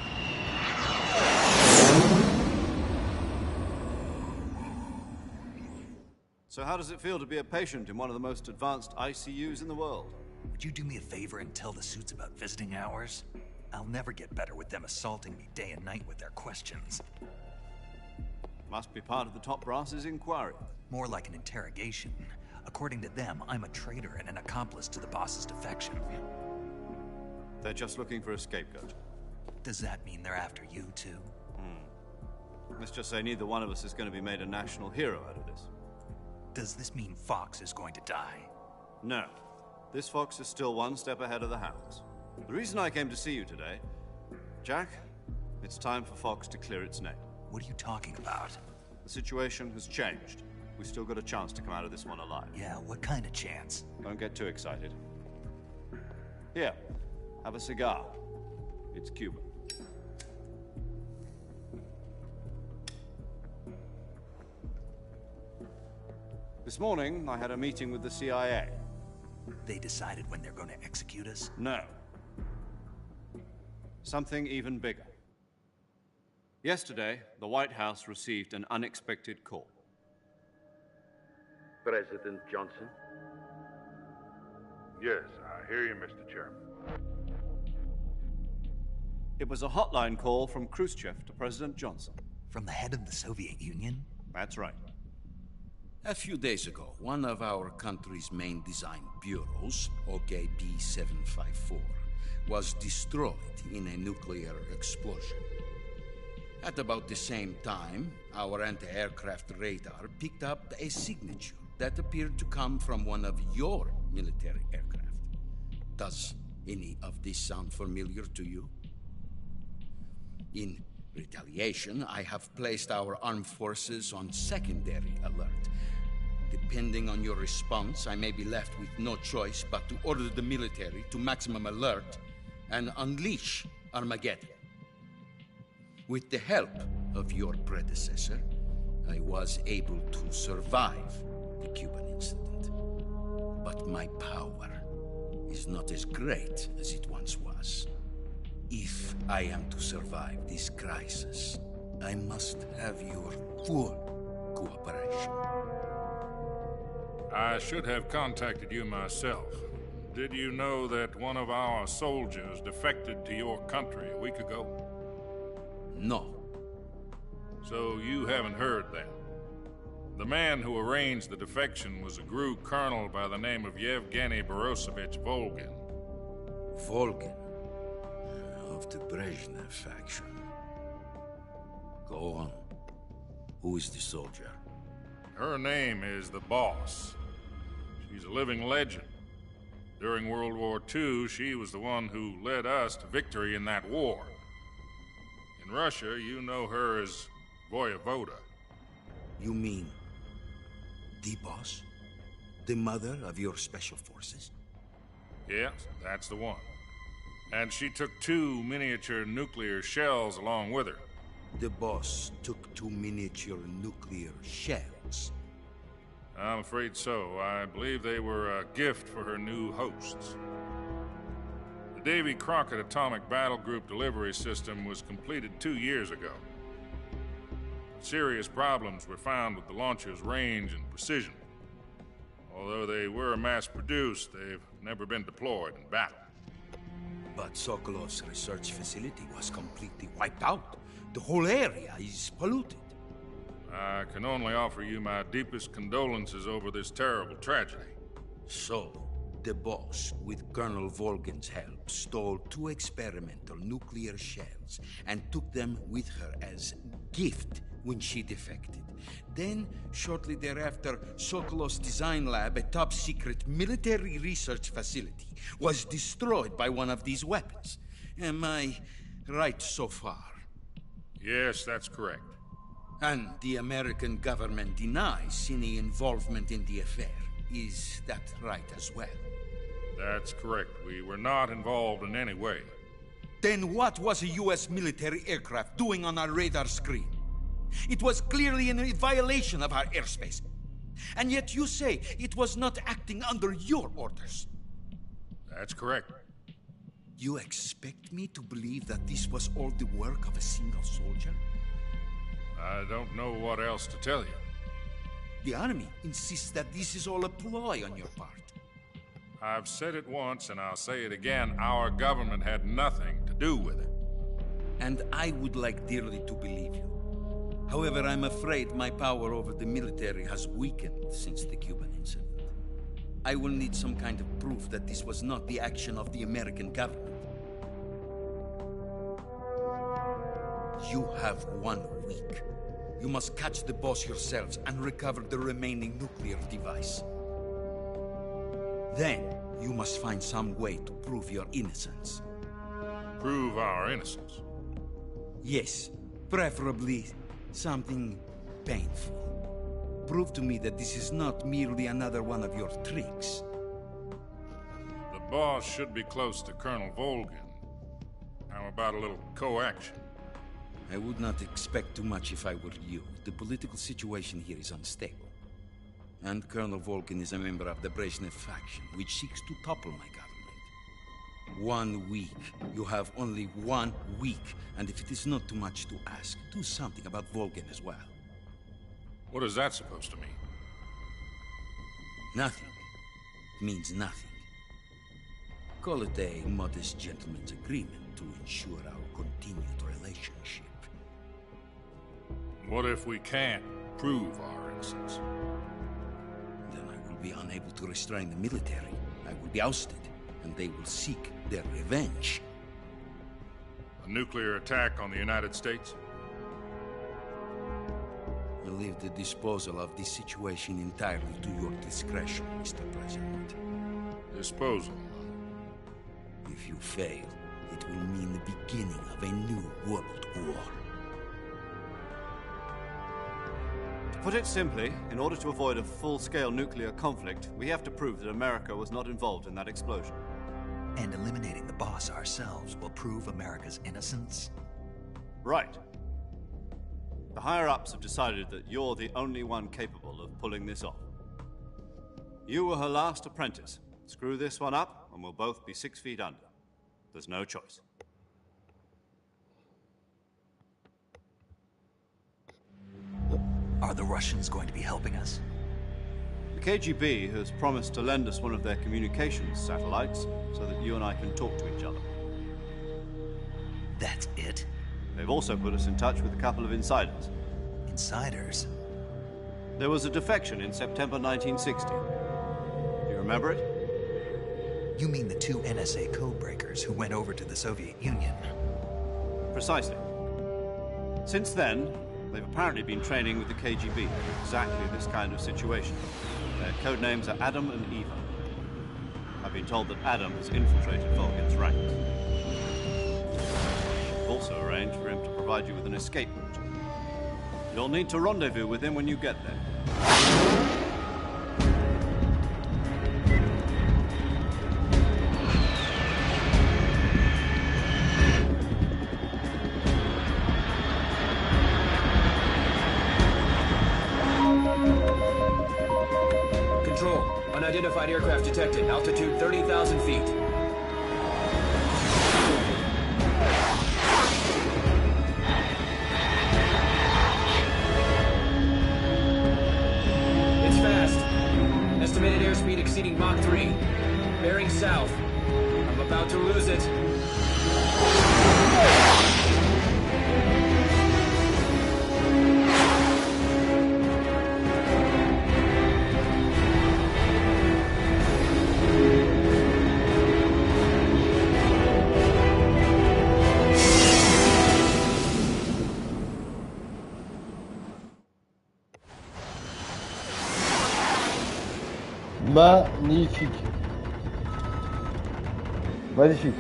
So how does it feel to be a patient in one of the most advanced ICUs in the world? Would you do me a favor and tell the suits about visiting hours? I'll never get better with them assaulting me day and night with their questions. Must be part of the top brass's inquiry. More like an interrogation. According to them, I'm a traitor and an accomplice to the boss's defection. They're just looking for a scapegoat. Does that mean they're after you, too? Let's just say neither one of us is going to be made a national hero out of this. Does this mean Fox is going to die? No. This Fox is still one step ahead of the Hounds. The reason I came to see you today... Jack, it's time for Fox to clear its name. What are you talking about? The situation has changed. We've still got a chance to come out of this one alive. Yeah, what kind of chance? Don't get too excited. Here, have a cigar. It's Cuban. This morning, I had a meeting with the CIA. They decided when they're going to execute us? No. Something even bigger. Yesterday, the White House received an unexpected call. President Johnson? Yes, I hear you, Mr. Chairman. It was a hotline call from Khrushchev to President Johnson. From the head of the Soviet Union? That's right. A few days ago, one of our country's main design bureaus, OKB 754, was destroyed in a nuclear explosion. At about the same time, our anti-aircraft radar picked up a signature that appeared to come from one of your military aircraft. Does any of this sound familiar to you? In retaliation, I have placed our armed forces on secondary alert. Depending on your response, I may be left with no choice but to order the military to maximum alert and unleash Armageddon. With the help of your predecessor, I was able to survive the Cuban incident. But my power is not as great as it once was. If I am to survive this crisis, I must have your full cooperation. I should have contacted you myself. Did you know that one of our soldiers defected to your country a week ago? No. So you haven't heard then? The man who arranged the defection was a GRU colonel by the name of Yevgeny Borosovich Volgin. Volgin? Of the Brezhnev faction. Go on. Who is the soldier? Her name is the Boss. She's a living legend. During World War II, she was the one who led us to victory in that war. In Russia, you know her as Voyevoda. You mean the Boss? The mother of your special forces? Yes, that's the one. And she took 2 miniature nuclear shells along with her. The Boss took 2 miniature nuclear shells? I'm afraid so. I believe they were a gift for her new hosts. The Davy Crockett Atomic Battle Group delivery system was completed 2 years ago. Serious problems were found with the launcher's range and precision. Although they were mass-produced, they've never been deployed in battle. But Sokolov's research facility was completely wiped out. The whole area is polluted. I can only offer you my deepest condolences over this terrible tragedy. So, the Boss, with Colonel Volgin's help, stole 2 experimental nuclear shells and took them with her as gift when she defected. Then, shortly thereafter, Sokolov's design lab, a top-secret military research facility, was destroyed by one of these weapons. Am I right so far? Yes, that's correct. And the American government denies any involvement in the affair. Is that right as well? That's correct. We were not involved in any way. Then what was a US military aircraft doing on our radar screen? It was clearly in violation of our airspace. And yet you say it was not acting under your orders. That's correct. You expect me to believe that this was all the work of a single soldier? I don't know what else to tell you. The army insists that this is all a ploy on your part. I've said it once and I'll say it again. Our government had nothing to do with it. And I would like dearly to believe you. However, I'm afraid my power over the military has weakened since the Cuban incident. I will need some kind of proof that this was not the action of the American government. You have 1 week. You must catch the boss yourselves and recover the remaining nuclear device. Then, you must find some way to prove your innocence. Prove our innocence? Yes, preferably something painful. Prove to me that this is not merely another one of your tricks. The boss should be close to Colonel Volgin. How about a little co-action? I would not expect too much if I were you. The political situation here is unstable. And Colonel Volgin is a member of the Brezhnev faction, which seeks to topple my government. 1 week. You have only 1 week. And if it is not too much to ask, do something about Volgin as well. What is that supposed to mean? Nothing. It means nothing. Call it a modest gentleman's agreement to ensure our continued relationship. What if we can't prove our innocence? Then I will be unable to restrain the military. I will be ousted, and they will seek their revenge. A nuclear attack on the United States? I leave the disposal of this situation entirely to your discretion, Mr. President. Disposal? If you fail, it will mean the beginning of a new world war. To put it simply, in order to avoid a full-scale nuclear conflict, we have to prove that America was not involved in that explosion. And eliminating the boss ourselves will prove America's innocence? Right. The higher-ups have decided that you're the only one capable of pulling this off. You were her last apprentice. Screw this one up, and we'll both be 6 feet under. There's no choice. Are the Russians going to be helping us? The KGB has promised to lend us one of their communications satellites so that you and I can talk to each other. That's it? They've also put us in touch with a couple of insiders. Insiders? There was a defection in September 1960. Do you remember it? You mean the 2 NSA codebreakers who went over to the Soviet Union? Precisely. Since then, they've apparently been training with the KGB for exactly this kind of situation. Their code names are Adam and Eva. I've been told that Adam has infiltrated Volgin's ranks. I've also arranged for him to provide you with an escape route. You'll need to rendezvous with him when you get there. Control, unidentified aircraft detected, altitude 30,000 feet. It's fast. Estimated airspeed exceeding Mach 3. Bearing south. I'm about to lose it. Magnifique. Magnifique.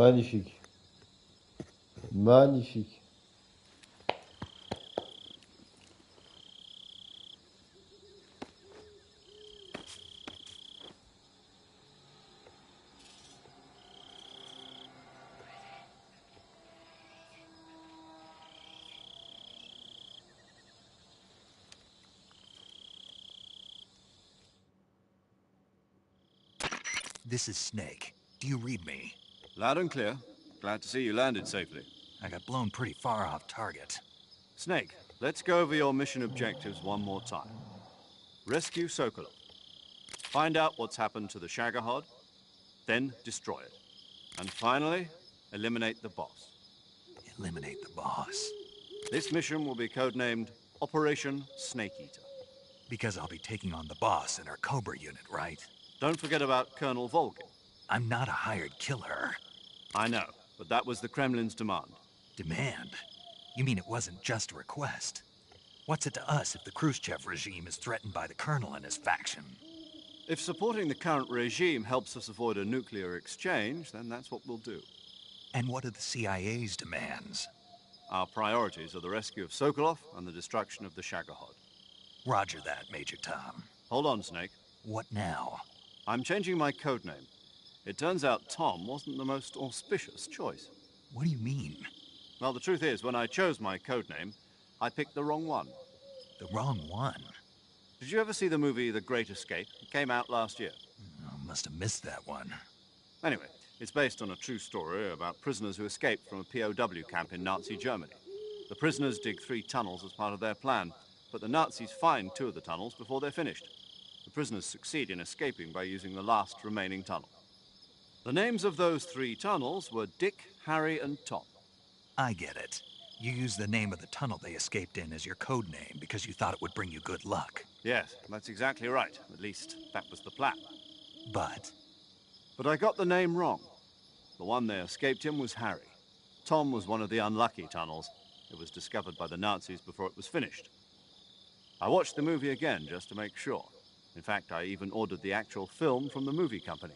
Magnifique. Magnifique. This is Snake. Do you read me? Loud and clear. Glad to see you landed safely. I got blown pretty far off target. Snake, let's go over your mission objectives one more time. Rescue Sokolov. Find out what's happened to the Shagohod, then destroy it. And finally, eliminate the boss. Eliminate the boss. This mission will be codenamed Operation Snake Eater. Because I'll be taking on the boss in our Cobra unit, right? Don't forget about Colonel Volgin. I'm not a hired killer. I know, but that was the Kremlin's demand. Demand? You mean it wasn't just a request? What's it to us if the Khrushchev regime is threatened by the Colonel and his faction? If supporting the current regime helps us avoid a nuclear exchange, then that's what we'll do. And what are the CIA's demands? Our priorities are the rescue of Sokolov and the destruction of the Shagohod. Roger that, Major Tom. Hold on, Snake. What now? I'm changing my codename. It turns out Tom wasn't the most auspicious choice. What do you mean? Well, the truth is, when I chose my codename, I picked the wrong one. The wrong one? Did you ever see the movie The Great Escape? It came out last year. Oh, must have missed that one. Anyway, it's based on a true story about prisoners who escaped from a POW camp in Nazi Germany. The prisoners dig 3 tunnels as part of their plan, but the Nazis find 2 of the tunnels before they're finished. The prisoners succeed in escaping by using the last remaining tunnel. The names of those 3 tunnels were Dick, Harry, and Tom. I get it. You used the name of the tunnel they escaped in as your code name because you thought it would bring you good luck. Yes, that's exactly right. At least, that was the plan. But I got the name wrong. The one they escaped in was Harry. Tom was one of the unlucky tunnels. It was discovered by the Nazis before it was finished. I watched the movie again just to make sure. In fact, I even ordered the actual film from the movie company.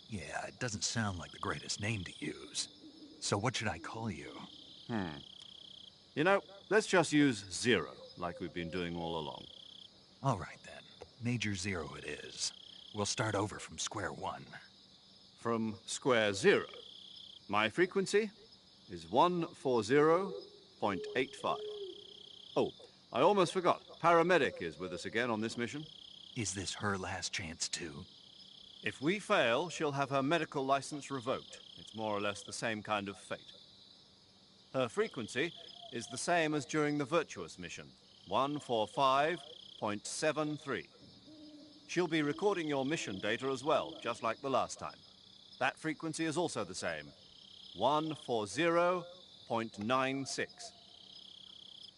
yeah, it doesn't sound like the greatest name to use. So what should I call you? You know, let's just use Zero, like we've been doing all along. All right, then. Major Zero it is. We'll start over from square one. From square 0. My frequency is 140.85. Oh, I almost forgot. Paramedic is with us again on this mission. Is this her last chance, too? If we fail, she'll have her medical license revoked. It's more or less the same kind of fate. Her frequency is the same as during the Virtuous mission, 145.73. She'll be recording your mission data as well, just like the last time. That frequency is also the same, 140.96.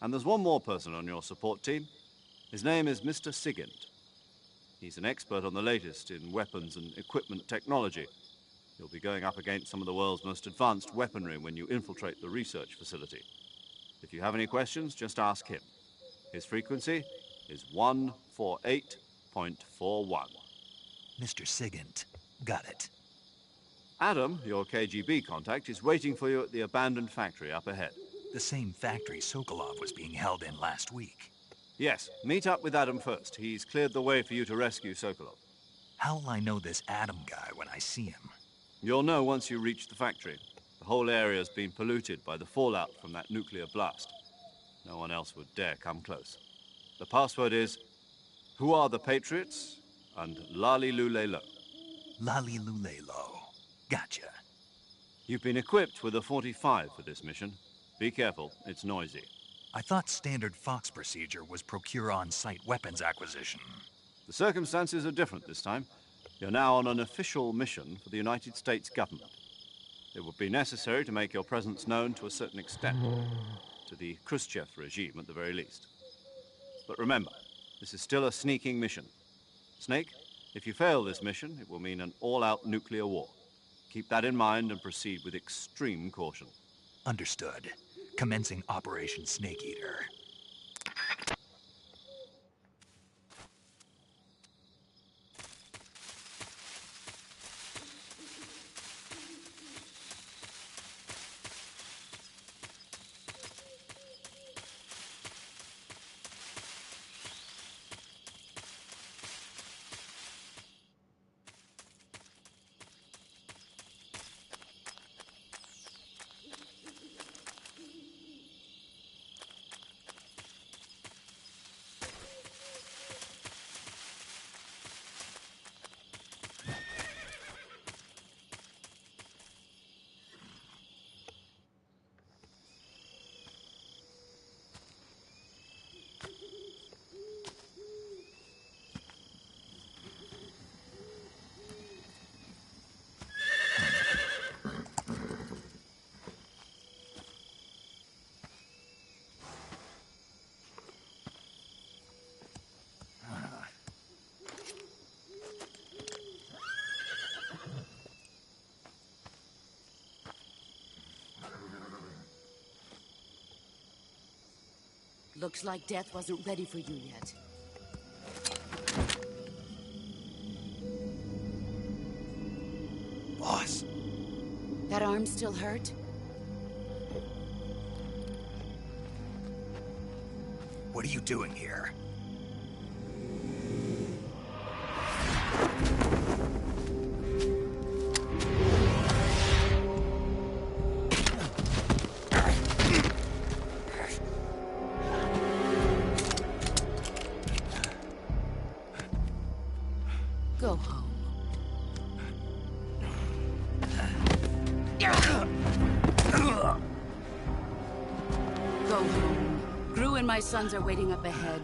And there's one more person on your support team. His name is Mr. Sigint. He's an expert on the latest in weapons and equipment technology. You'll be going up against some of the world's most advanced weaponry when you infiltrate the research facility. If you have any questions, just ask him. His frequency is 148.41. Mr. Sigint. Got it. Adam, your KGB contact, is waiting for you at the abandoned factory up ahead. The same factory Sokolov was being held in last week. Yes, meet up with Adam first. He's cleared the way for you to rescue Sokolov. How will I know this Adam guy when I see him? You'll know once you reach the factory. The whole area's been polluted by the fallout from that nuclear blast. No one else would dare come close. The password is, "Who are the Patriots?" and Lali Lule Lo. Lali Lule Lo. Gotcha. You've been equipped with a 45 for this mission. Be careful, it's noisy. I thought standard Fox procedure was procure on-site weapons acquisition. The circumstances are different this time. You're now on an official mission for the United States government. It would be necessary to make your presence known to a certain extent, to the Khrushchev regime at the very least. But remember, this is still a sneaking mission. Snake, if you fail this mission, it will mean an all-out nuclear war. Keep that in mind and proceed with extreme caution. Understood. Commencing Operation Snake Eater. Looks like death wasn't ready for you yet. Boss. That arm still hurt? What are you doing here? Go home. Go home. Gru and my sons are waiting up ahead.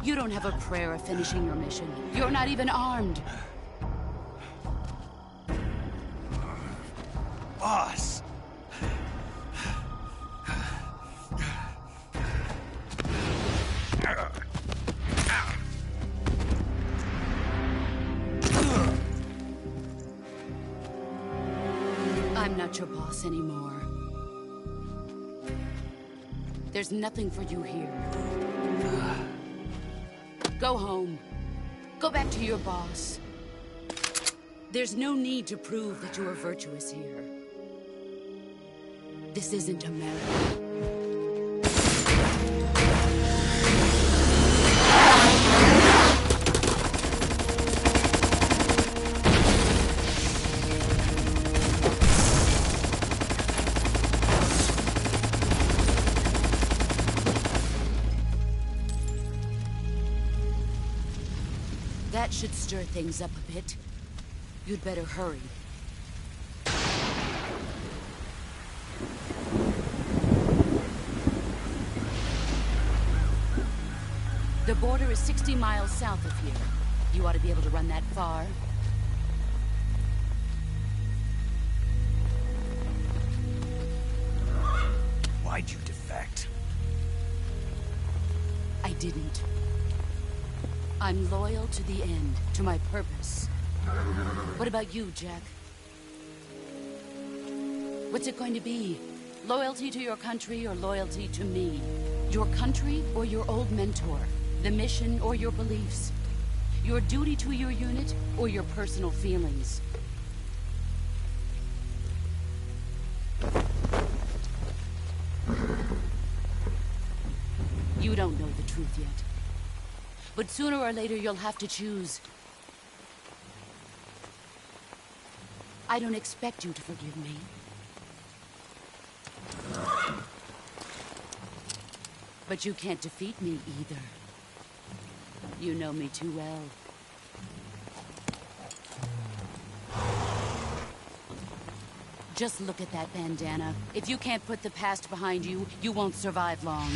You don't have a prayer of finishing your mission. You're not even armed. Boss! I'm not your boss anymore. There's nothing for you here. Go home. Go back to your boss. There's no need to prove that you are virtuous here. This isn't America. That should stir things up a bit. You'd better hurry. The border is 60 miles south of here. You ought to be able to run that far. Why'd you defect? I didn't. I'm loyal to the end, to my purpose. What about you, Jack? What's it going to be? Loyalty to your country or loyalty to me? Your country or your old mentor? The mission or your beliefs? Your duty to your unit or your personal feelings? You don't know the truth yet. But sooner or later, you'll have to choose. I don't expect you to forgive me. But you can't defeat me either. You know me too well. Just look at that bandana. If you can't put the past behind you, you won't survive long.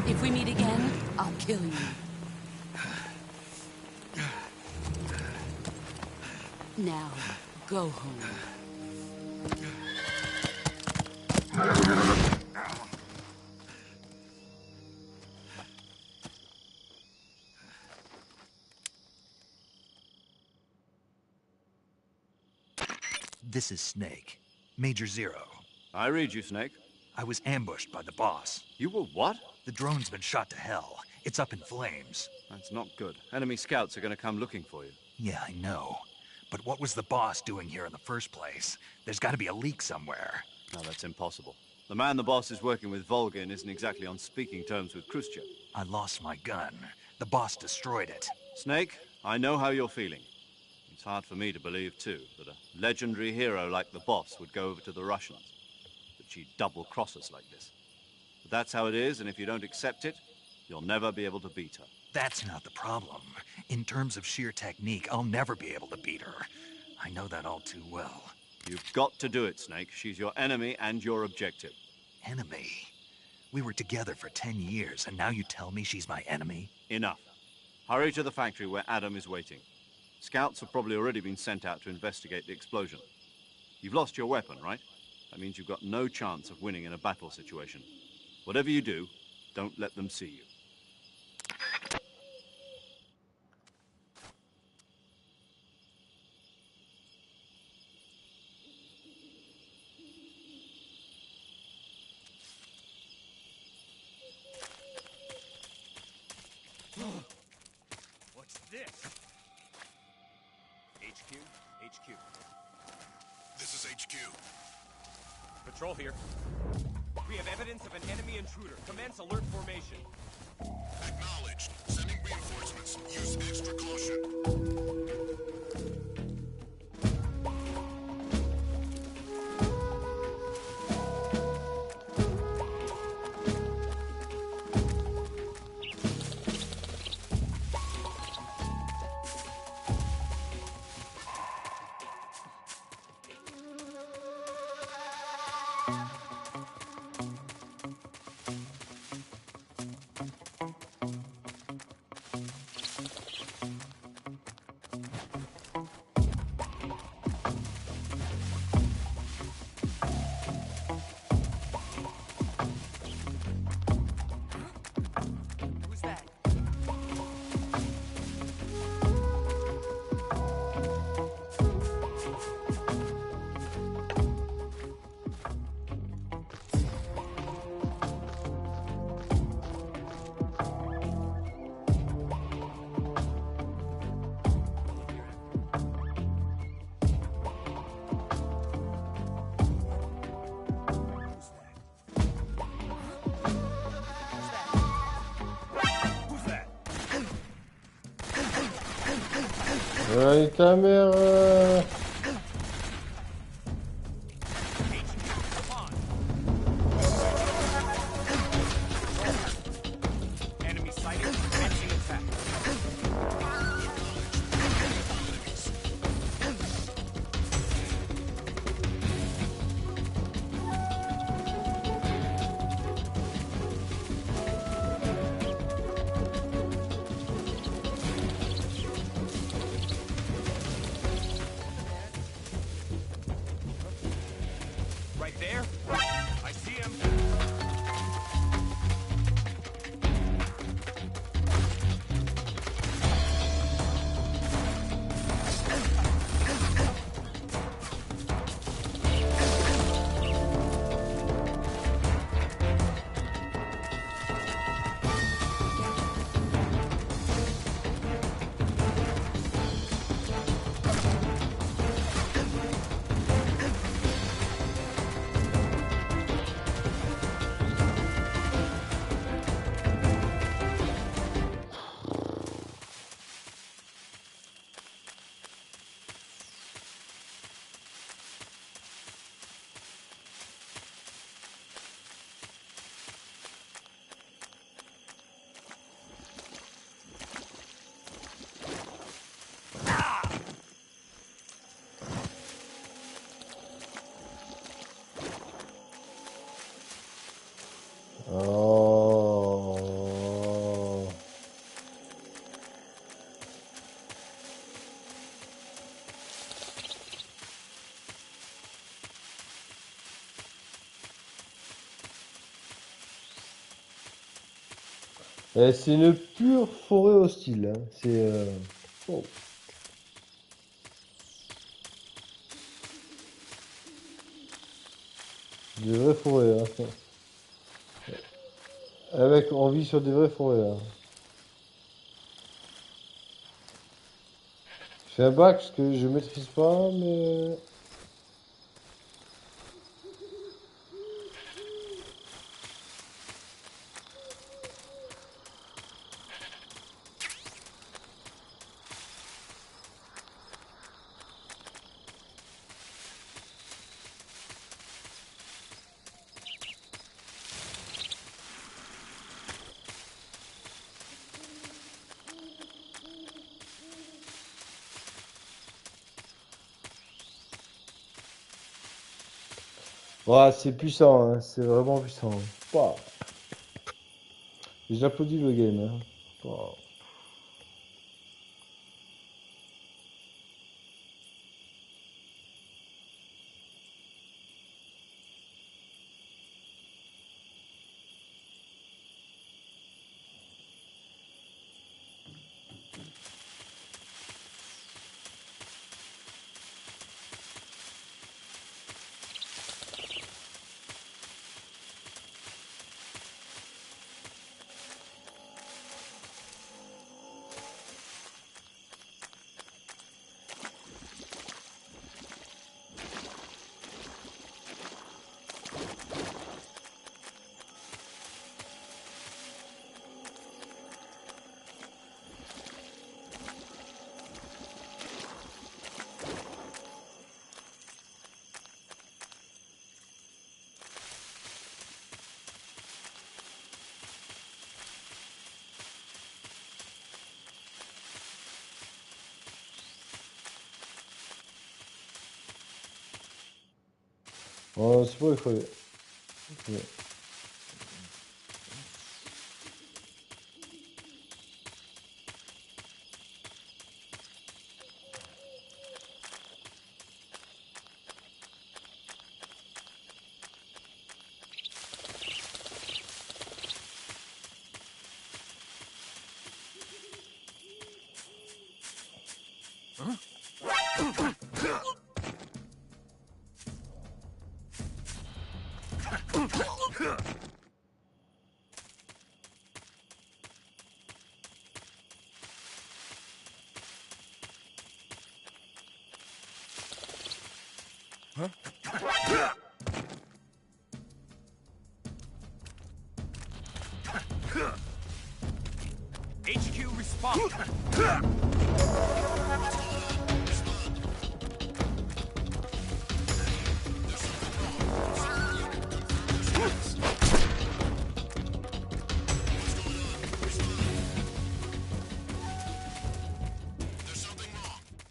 If we meet again, I'll kill you. Now, go home. This is Snake. Major Zero. I read you, Snake. I was ambushed by the boss. You were what? The drone's been shot to hell. It's up in flames. That's not good. Enemy scouts are going to come looking for you. Yeah, I know. But what was the boss doing here in the first place? There's got to be a leak somewhere. No, that's impossible. The man the boss is working with, Volgin, isn't exactly on speaking terms with Khrushchev. I lost my gun. The boss destroyed it. Snake, I know how you're feeling. It's hard for me to believe, too, that a legendary hero like the boss would go over to the Russians. That she'd double-cross us like this. But that's how it is, and if you don't accept it, you'll never be able to beat her. That's not the problem. In terms of sheer technique, I'll never be able to beat her. I know that all too well. You've got to do it, Snake. She's your enemy and your objective. Enemy? We were together for 10 years, and now you tell me she's my enemy? Enough. Hurry to the factory where Adam is waiting. Scouts have probably already been sent out to investigate the explosion. You've lost your weapon, right? That means you've got no chance of winning in a battle situation. Whatever you do, don't let them see you. HQ. This is HQ. Patrol here. We have evidence of an enemy intruder. Commence alert formation. Acknowledged. Sending reinforcements. Use extra caution. Who's that? Et ta mère. Enemy sighted. Commencing attack. Right there. I see him. Oh. C'est une pure forêt hostile, hein. C'est oh. Des vraies forêts, hein. Ah mec, on vit sur des vraies forêts, hein. Je fais un bac parce que je maîtrise pas, mais ouais, c'est puissant, hein. C'est vraiment puissant. Wow. J'applaudis le game, hein. Wow. Oh, c'est pas, il fallait. Ok. HQ respond.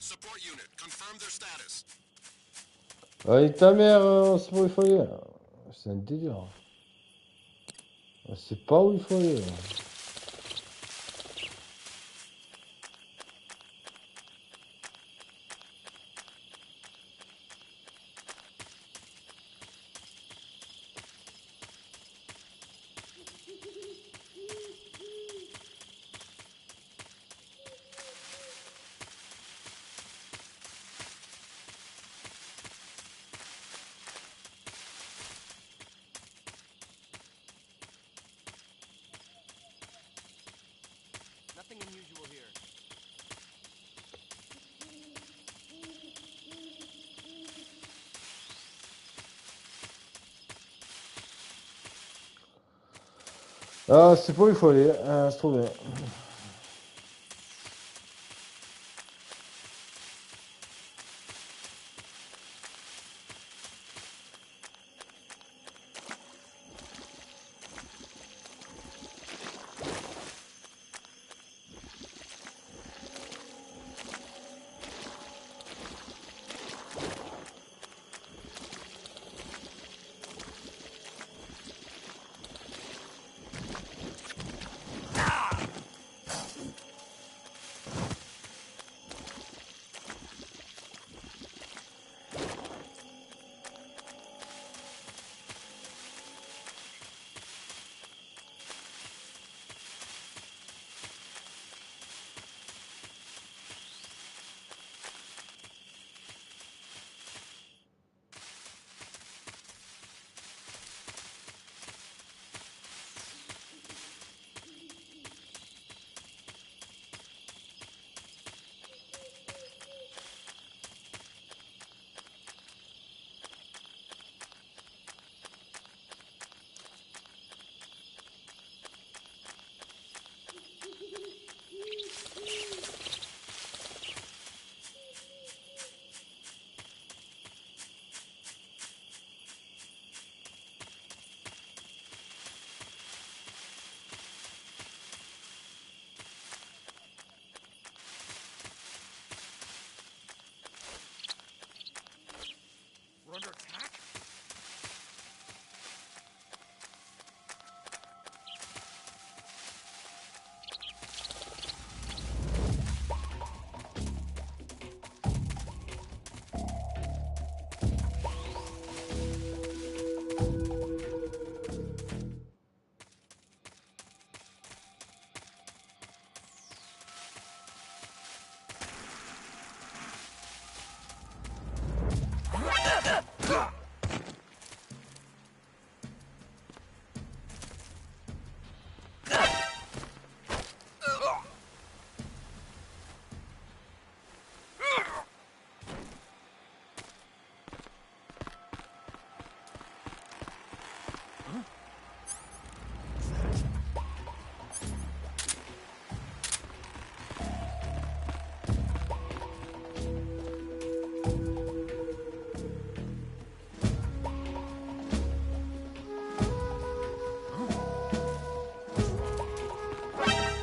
Support unit, confirm their status. Allez, ta mère, c'est pas où il faut aller. C'est un délire. C'est pas où il faut aller. Nothing unusual here. Ah, c'est pas où il faut aller. C'est trop bien. We're under attack?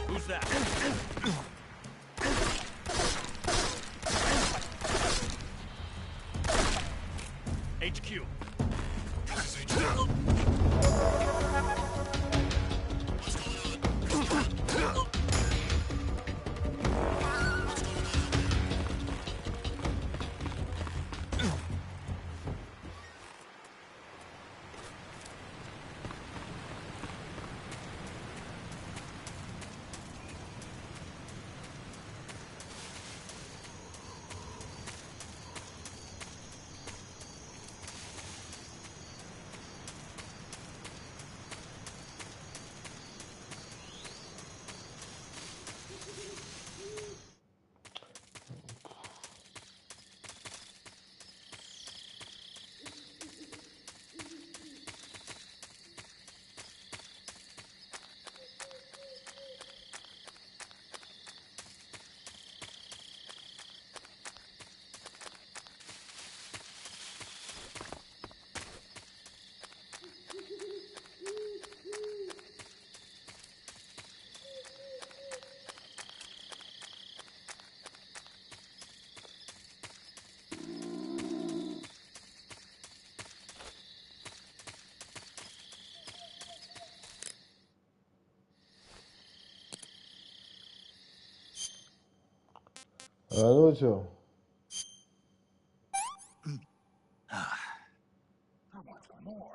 Who's that? HQ. La nourriture. I want some more.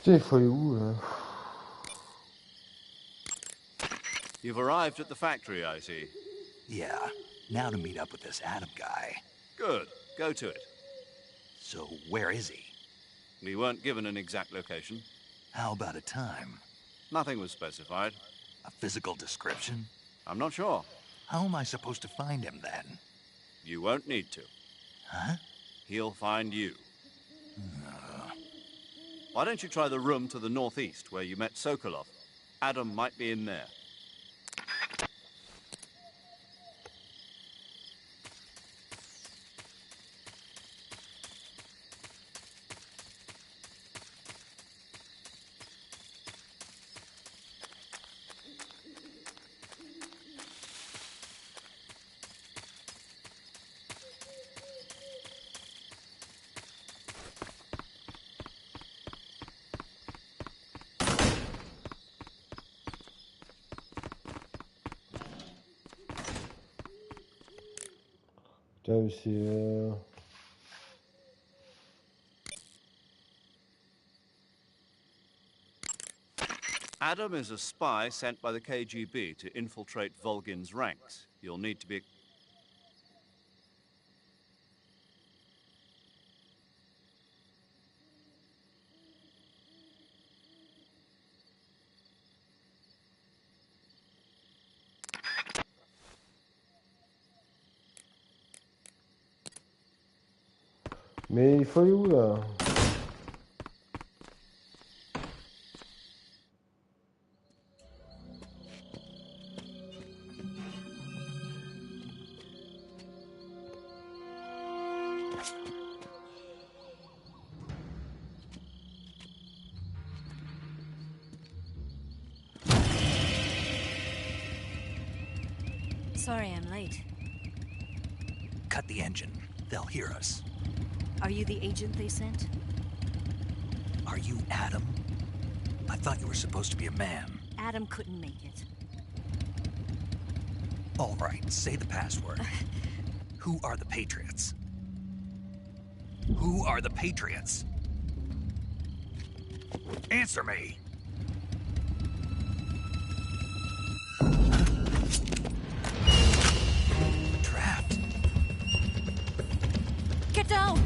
Putain, il faut aller où là? You've arrived at the factory, I see. Yeah, now to meet up with this Adam guy. Good. Go to it. So where is he? We weren't given an exact location. How about a time? Nothing was specified. A physical description? I'm not sure. How am I supposed to find him then? You won't need to. Huh? He'll find you. Why don't you try the room to the northeast where you met Sokolov? Adam might be in there. Putain, mais c'est... Adam is a spy sent by the KGB to infiltrate Volgin's ranks. You'll need to be... Mais il faut aller où là? Sorry I'm late. Cut the engine. They'll hear us. Are you the agent they sent? Are you Adam? I thought you were supposed to be a man. Adam couldn't make it. All right, say the password. Who are the Patriots? Who are the Patriots? Answer me! Trapped. Get down!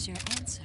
Here's your answer.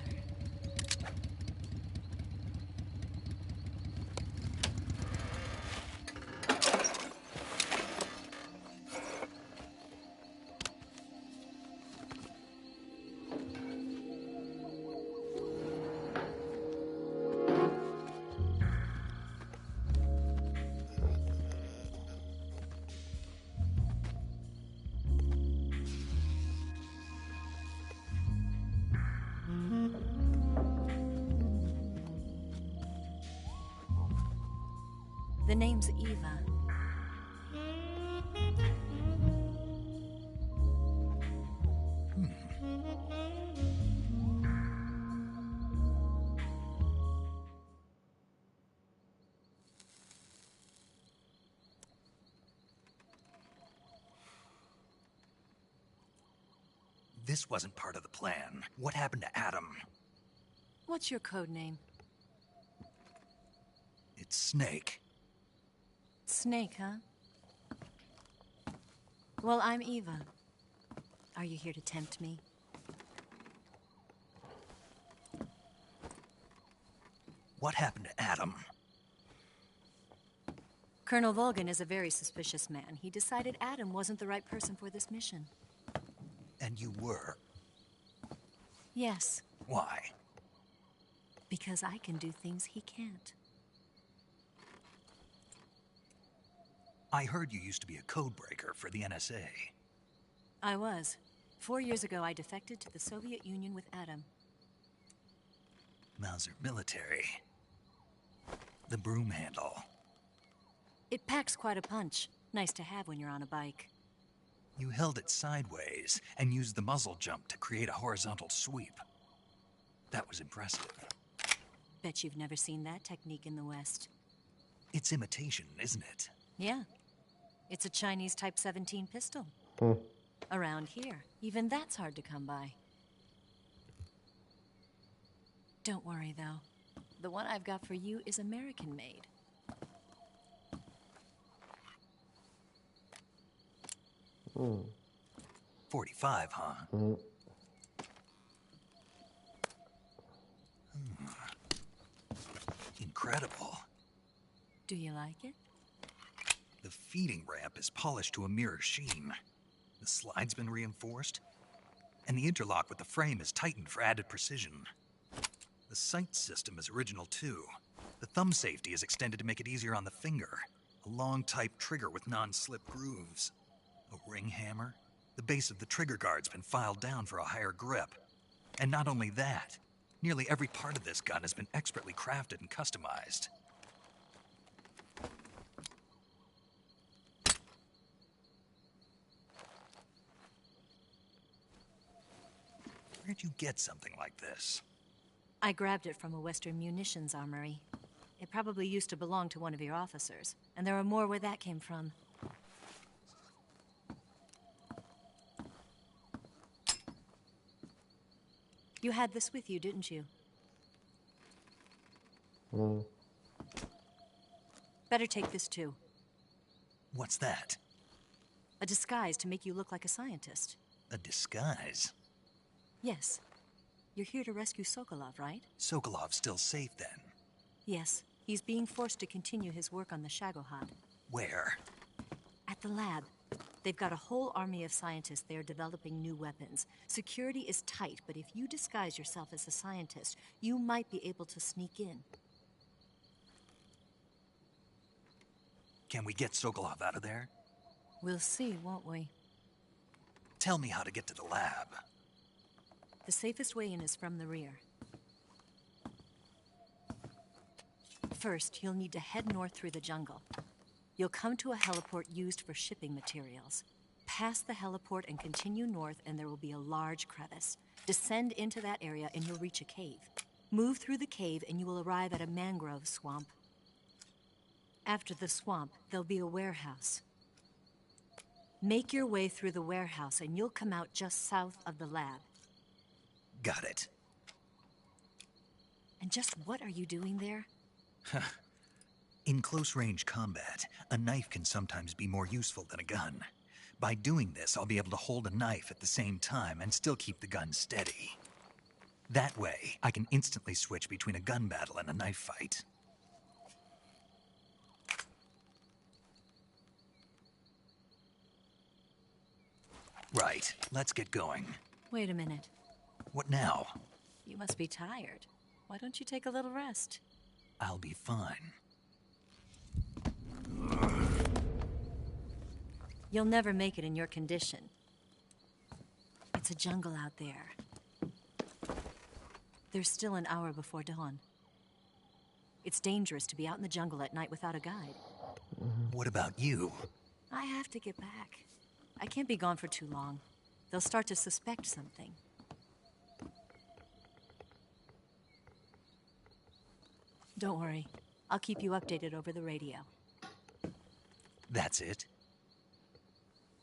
The name's Eva. This wasn't part of the plan. What happened to Adam? What's your code name? It's Snake. Snake, huh? Well, I'm Eva. Are you here to tempt me? What happened to Adam? Colonel Volgin is a very suspicious man. He decided Adam wasn't the right person for this mission. And you were? Yes, Why? because I can do things he can't. I heard you used to be a codebreaker for the NSA. I was. 4 years ago, I defected to the Soviet Union with Adam. Mauser military. The broom handle. It packs quite a punch. Nice to have when you're on a bike. You held it sideways and used the muzzle jump to create a horizontal sweep. That was impressive. Bet you've never seen that technique in the West. It's imitation, isn't it? Yeah. It's a Chinese Type 17 pistol. Around here, even that's hard to come by. Don't worry, though. The one I've got for you is American-made. Hmm. 45, huh? Incredible. Do you like it? The feeding ramp is polished to a mirror sheen. The slide's been reinforced, and the interlock with the frame is tightened for added precision. The sight system is original too. The thumb safety is extended to make it easier on the finger. A long type trigger with non-slip grooves. A ring hammer. The base of the trigger guard's been filed down for a higher grip. And not only that, nearly every part of this gun has been expertly crafted and customized. Where'd you get something like this? I grabbed it from a Western munitions armory. It probably used to belong to one of your officers, and there are more where that came from. You had this with you, didn't you? Better take this too. What's that? A disguise to make you look like a scientist. A disguise? Yes. You're here to rescue Sokolov, right? Sokolov's still safe then? Yes. He's being forced to continue his work on the Shagohod. Where? At the lab. They've got a whole army of scientists there developing new weapons. Security is tight, but if you disguise yourself as a scientist, you might be able to sneak in. Can we get Sokolov out of there? We'll see, won't we? Tell me how to get to the lab. The safest way in is from the rear. First, you'll need to head north through the jungle. You'll come to a heliport used for shipping materials. Pass the heliport and continue north, and there will be a large crevice. Descend into that area and you'll reach a cave. Move through the cave and you will arrive at a mangrove swamp. After the swamp, there'll be a warehouse. Make your way through the warehouse and you'll come out just south of the lab. Got it. And just what are you doing there? In close-range combat, a knife can sometimes be more useful than a gun. By doing this, I'll be able to hold a knife at the same time and still keep the gun steady. That way, I can instantly switch between a gun battle and a knife fight. Right, let's get going. Wait a minute. What now? You must be tired. Why don't you take a little rest? I'll be fine. You'll never make it in your condition. It's a jungle out there. There's still an hour before dawn. It's dangerous to be out in the jungle at night without a guide. What about you? I have to get back. I can't be gone for too long. They'll start to suspect something. Don't worry. I'll keep you updated over the radio. That's it?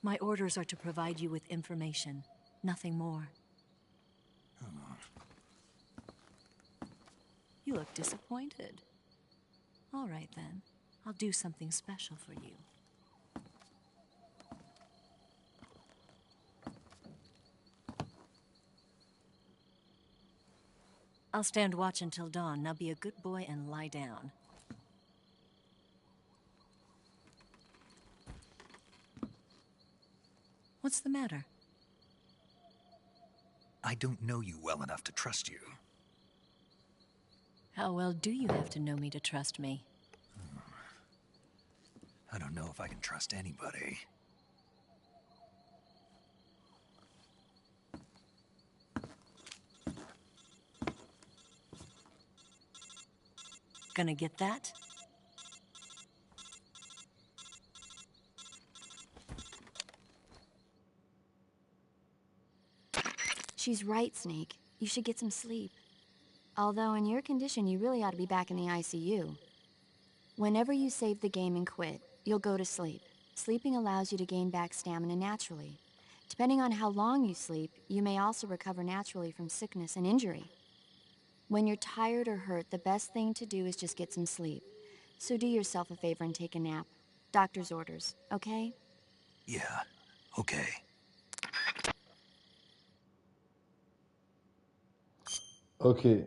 My orders are to provide you with information, nothing more. You look disappointed. All right, then. I'll do something special for you. I'll stand watch until dawn. Now be a good boy and lie down. What's the matter? I don't know you well enough to trust you. How well do you have to know me to trust me? I don't know if I can trust anybody. Gonna get that? She's right, Snake. You should get some sleep. Although in your condition, you really ought to be back in the ICU. Whenever you save the game and quit, you'll go to sleep. Sleeping allows you to gain back stamina naturally. Depending on how long you sleep, you may also recover naturally from sickness and injury. When you're tired or hurt, the best thing to do is just get some sleep. So do yourself a favor and take a nap. Doctor's orders, okay? Yeah, okay. Ok.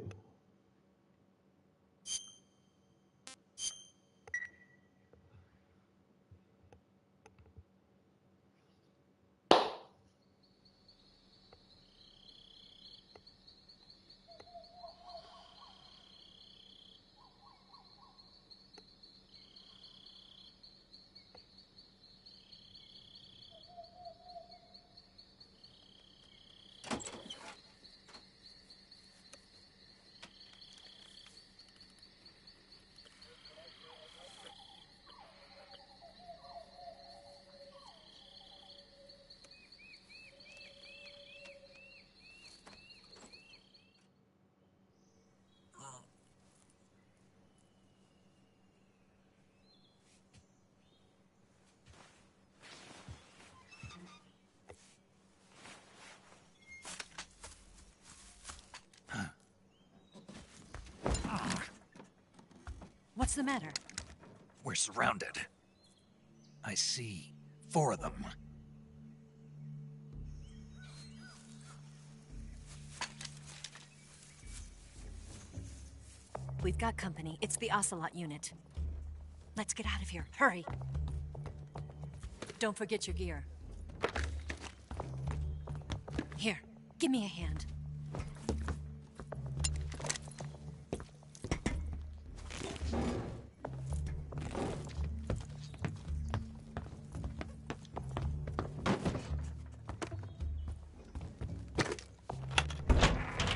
What's the matter? We're surrounded. I see 4 of them. We've got company. It's the Ocelot unit. Let's get out of here. Hurry! Don't forget your gear. Here, give me a hand.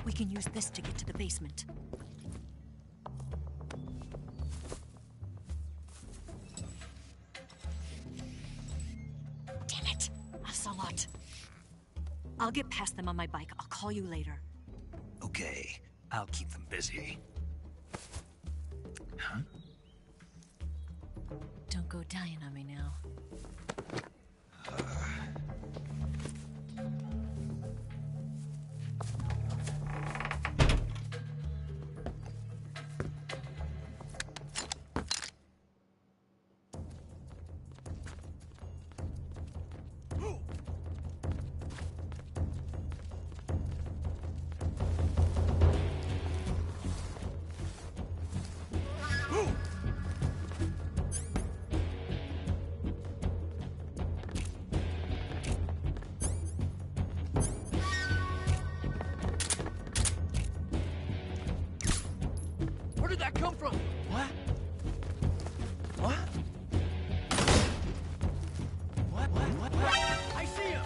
We can use this to get to the basement. Damn it! Ocelot. I'll get past them on my bike. I'll call you later. Okay, I'll keep them busy. Huh? Don't go dying on me now. come from? What? What? What? I see him!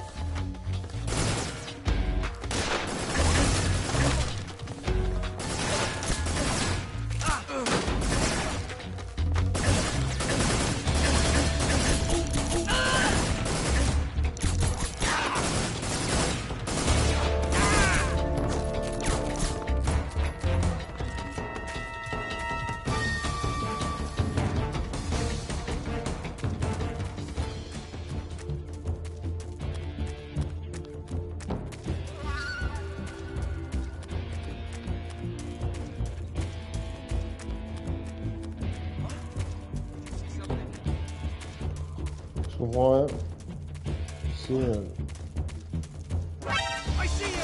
Je comprends rien. C'est... I see him!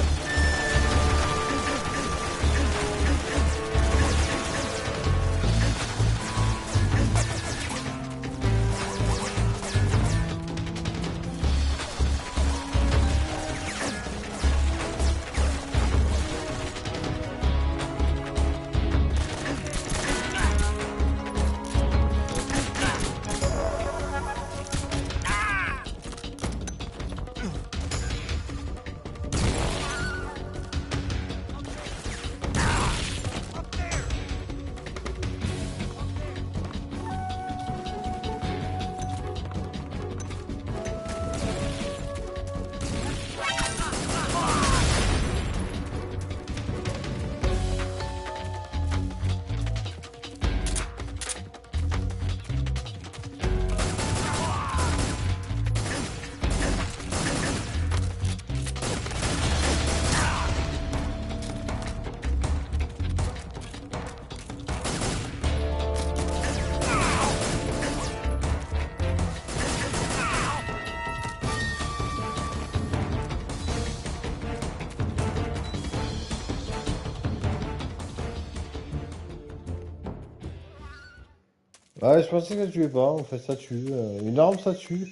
Ouais, je pensais que ça tuait pas, en fait ça tue. Une arme ça tue.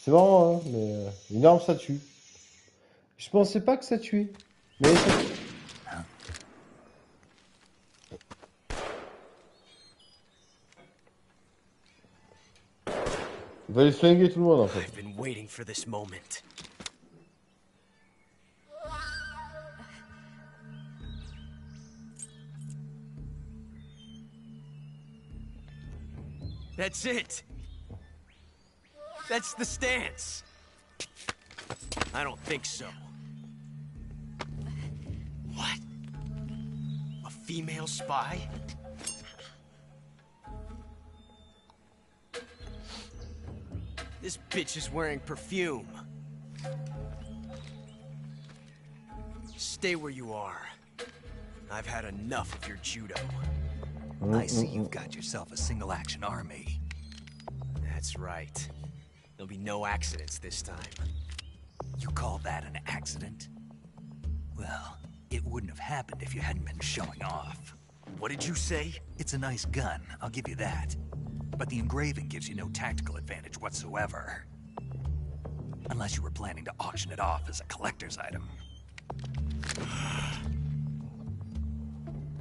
C'est marrant, hein, mais une arme ça tue. Je pensais pas que ça tuait. Mais ça tue. Il va les flinguer tout le monde en fait. I've been waiting for this moment. That's it. That's the stance. I don't think so. What? A female spy? This bitch is wearing perfume. Stay where you are. I've had enough of your judo. I see you've got yourself a single-action army. That's right. There'll be no accidents this time. You call that an accident? Well, it wouldn't have happened if you hadn't been showing off. What did you say? It's a nice gun, I'll give you that. But the engraving gives you no tactical advantage whatsoever. Unless you were planning to auction it off as a collector's item.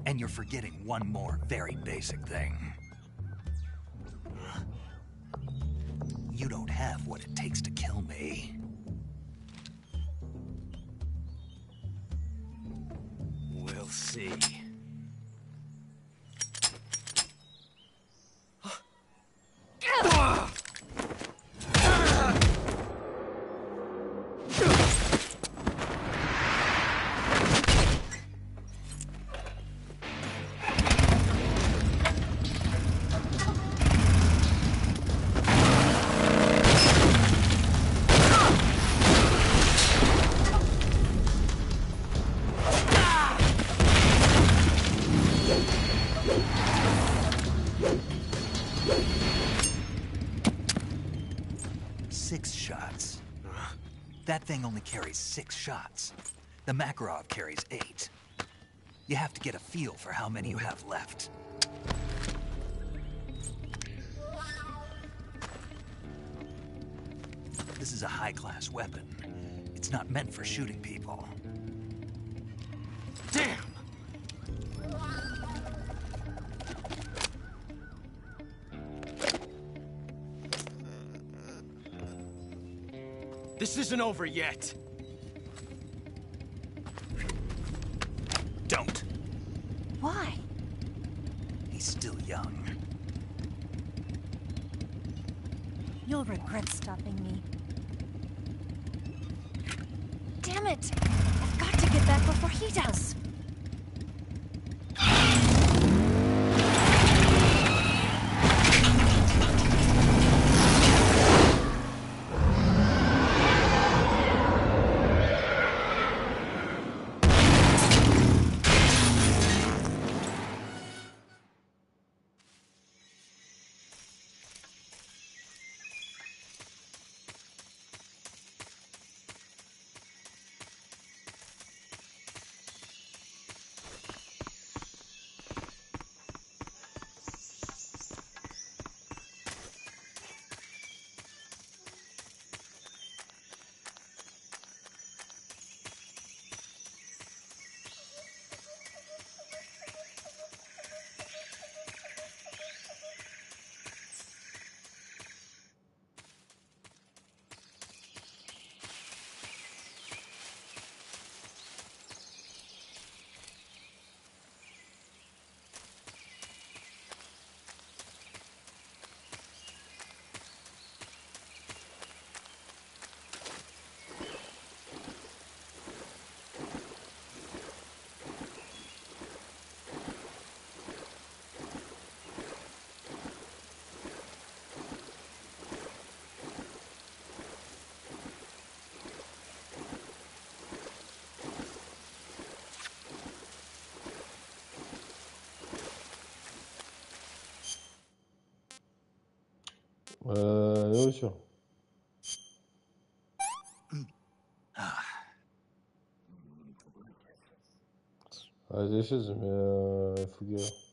And you're forgetting one more very basic thing. You don't have what it takes to kill me. We'll see. That thing only carries 6 shots. The Makarov carries 8. You have to get a feel for how many you have left. This is a high-class weapon. It's not meant for shooting people. Damn! This isn't over yet. Don't. Why? He's still young. You'll regret stopping me. Damn it! I've got to get back before he does. Bien sûr. Ouais, des choses, mais il faut que...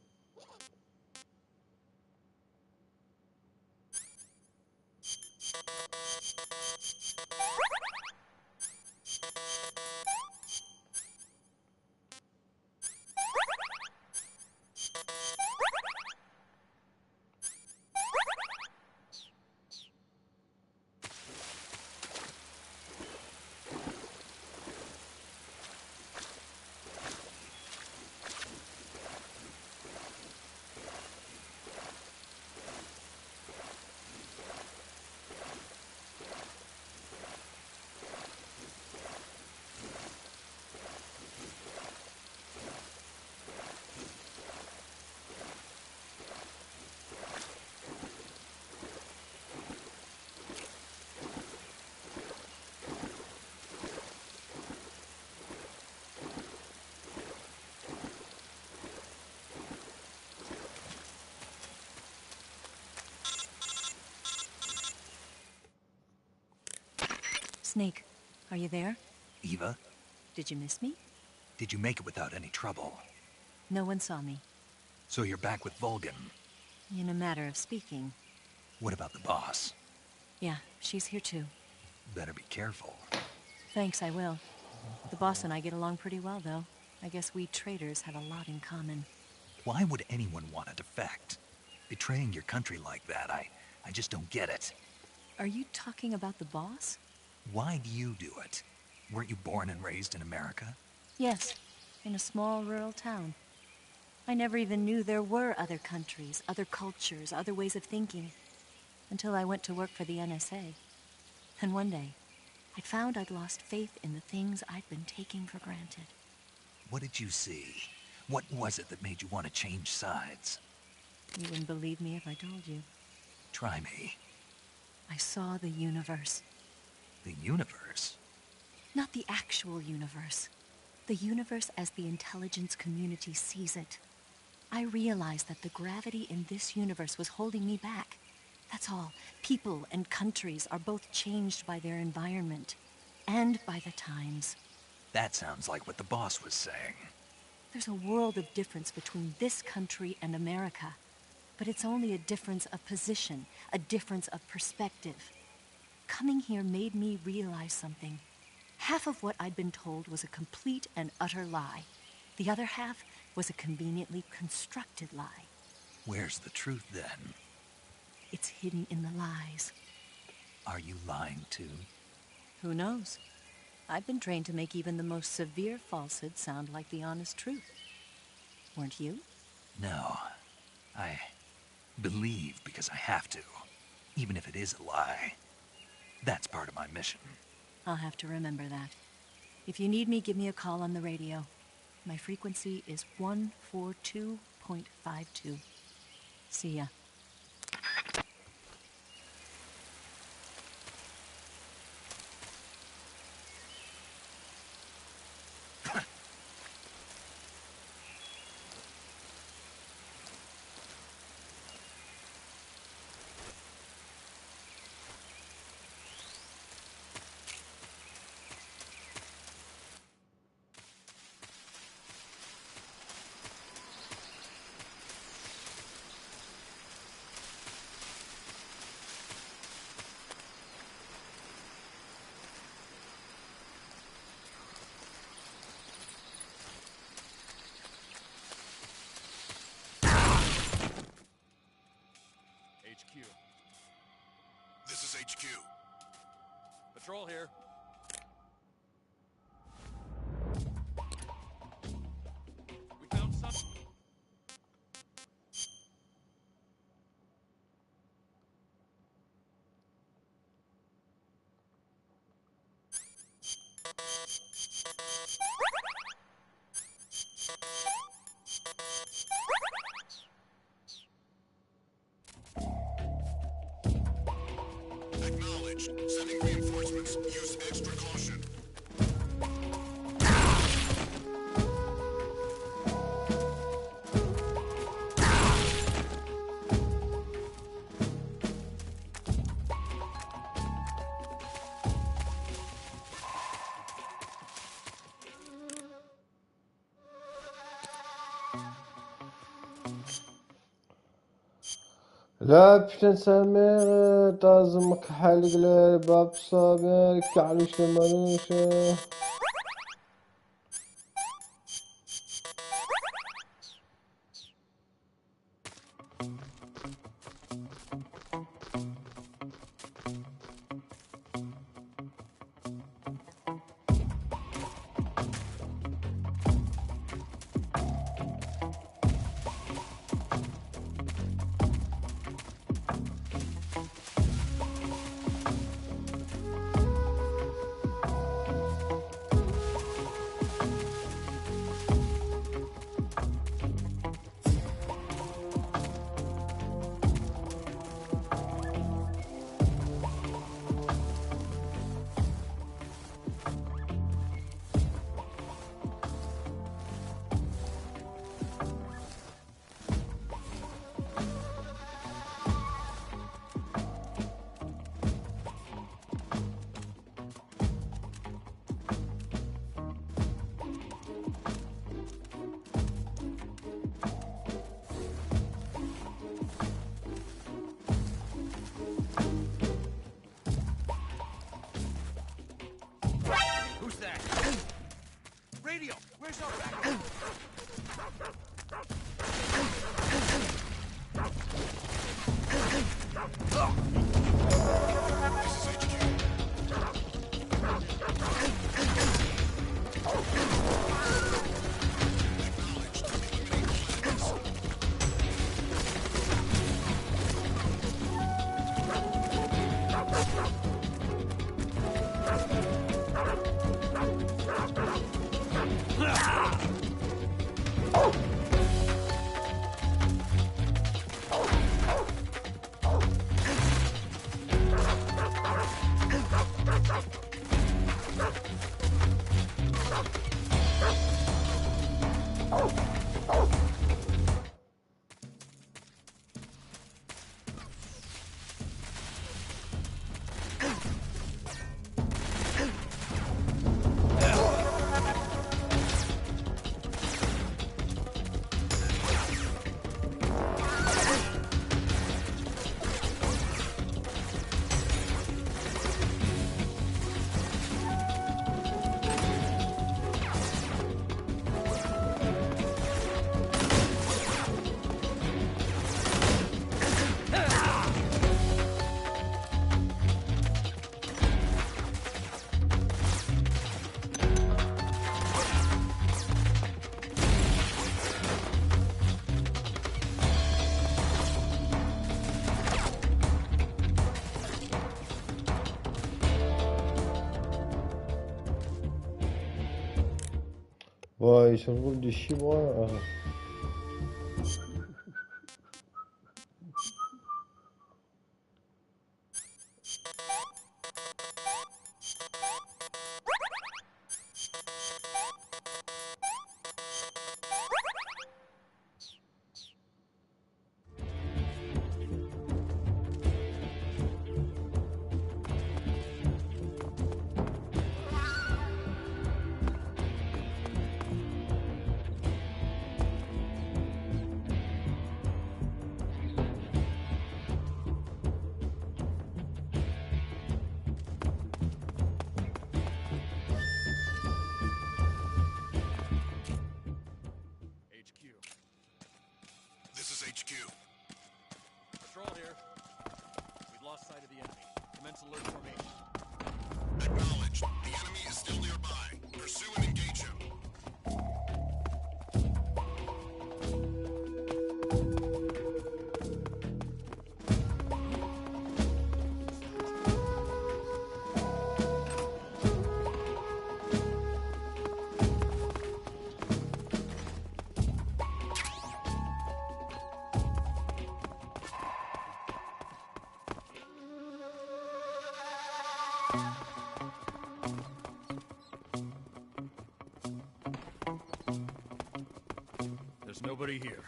Snake, are you there? Eva, Did you miss me? did you make it without any trouble? No one saw me. So you're back with Vulcan. In a matter of speaking. What about the boss? Yeah, she's here too. Better be careful. Thanks, I will. The boss and I get along pretty well, though. I guess we traitors have a lot in common. Why would anyone want to defect? Betraying your country like that, I just don't get it. Are you talking about the boss? Why do you do it? Weren't you born and raised in America? Yes, in a small rural town. I never even knew there were other countries, other cultures, other ways of thinking, until I went to work for the NSA. And one day, I found I'd lost faith in the things I'd been taking for granted. What did you see? What was it that made you want to change sides? You wouldn't believe me if I told you. Try me. I saw the universe. The universe? Not the actual universe. The universe as the intelligence community sees it. I realized that the gravity in this universe was holding me back. That's all. People and countries are both changed by their environment and by the times. That sounds like what the boss was saying. There's a world of difference between this country and America. But it's only a difference of position, a difference of perspective. Coming here made me realize something. Half of what I'd been told was a complete and utter lie. The other half was a conveniently constructed lie. Where's the truth then? It's hidden in the lies. Are you lying too? Who knows? I've been trained to make even the most severe falsehood sound like the honest truth. Weren't you? No. I believe because I have to, even if it is a lie. That's part of my mission. I'll have to remember that. If you need me, give me a call on the radio. My frequency is 142.52. See ya. HQ. This is HQ. Patrol here. We found some. Acknowledged. Sending reinforcements. Use extra caution. La putain de sa mère, t'as مكحل قلال باب الصابع كعلوش لمالوش. Who's that? Radio! Where's our backup? Ouais, ils sont drôles de chibres. This is HQ. Patrol here. We've lost sight of the enemy. Commence alert formation. Acknowledged. The enemy is still nearby. Pursue and engage him. There's nobody here.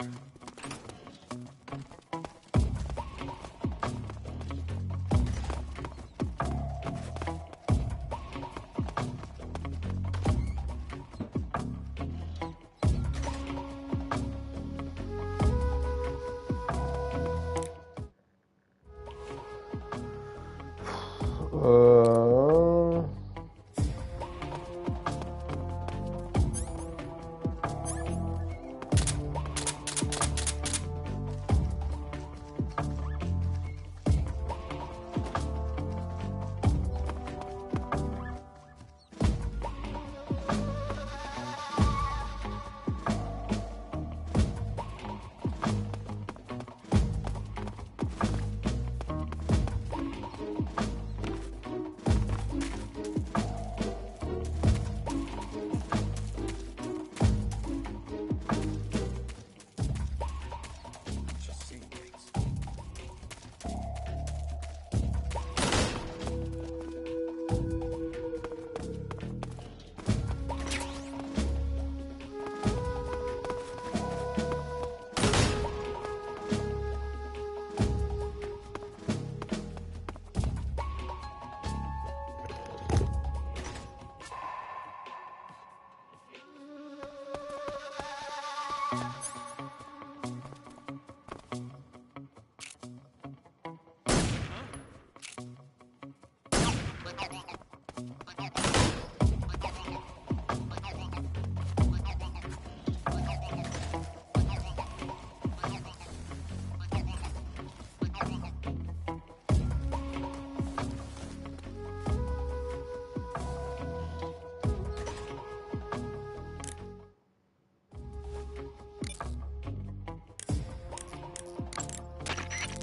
Euh...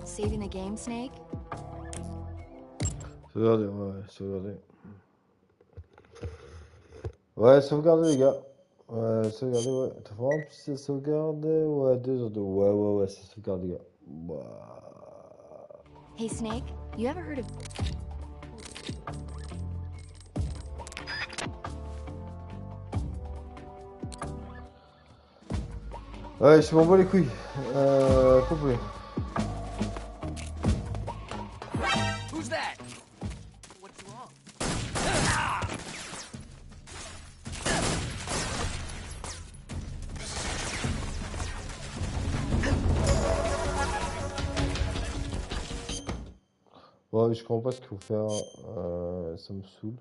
Saving the game, Snake? Sauvegardez, ouais, sauvegardez. Ouais, sauvegardez, les gars. Ouais, sauvegardez, ouais. T'as vraiment plus c'est sauvegarder? Ouais, 2 autres. Ouais, c'est sauvegarde, les gars. Bah... Hey, Snake, you ever heard of... Ouais, je m'en bats les couilles. Complet. Who's that? What's wrong? Ouais, je comprends pas ce qu'il faut faire. Ça me saoule.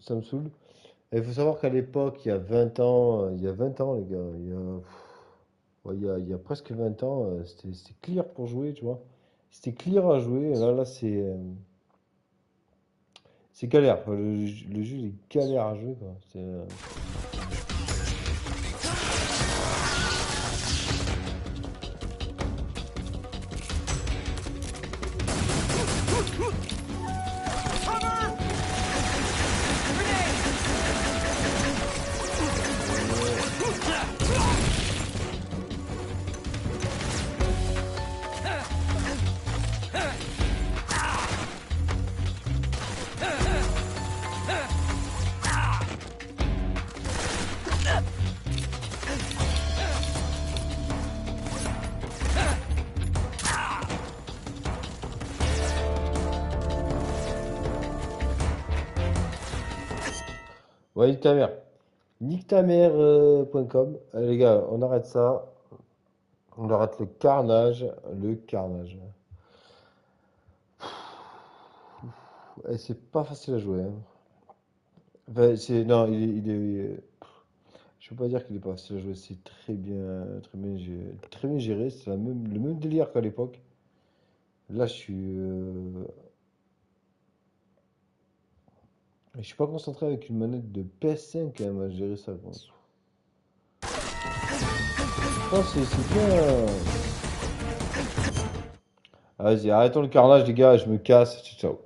Ça me saoule. Et il faut savoir qu'à l'époque, il y a 20 ans, les gars, il y a presque 20 ans, c'était clear pour jouer, tu vois. C'était clear à jouer, et là, c'est galère, quoi. Le jeu, il est galère à jouer, quoi. Ouais, nique ta mère. Nique ta mère.com. Allez, les gars, on arrête ça. On arrête le carnage. Le carnage. Et c'est pas facile à jouer, hein. Enfin, non, je peux pas dire qu'il est pas facile à jouer. C'est très bien géré. C'est le même délire qu'à l'époque. Là, je suis pas concentré avec une manette de PS5 quand même à gérer ça, quoi. Non, c'est bien. Vas-y, arrêtons le carnage, les gars. Je me casse. Ciao. Ciao.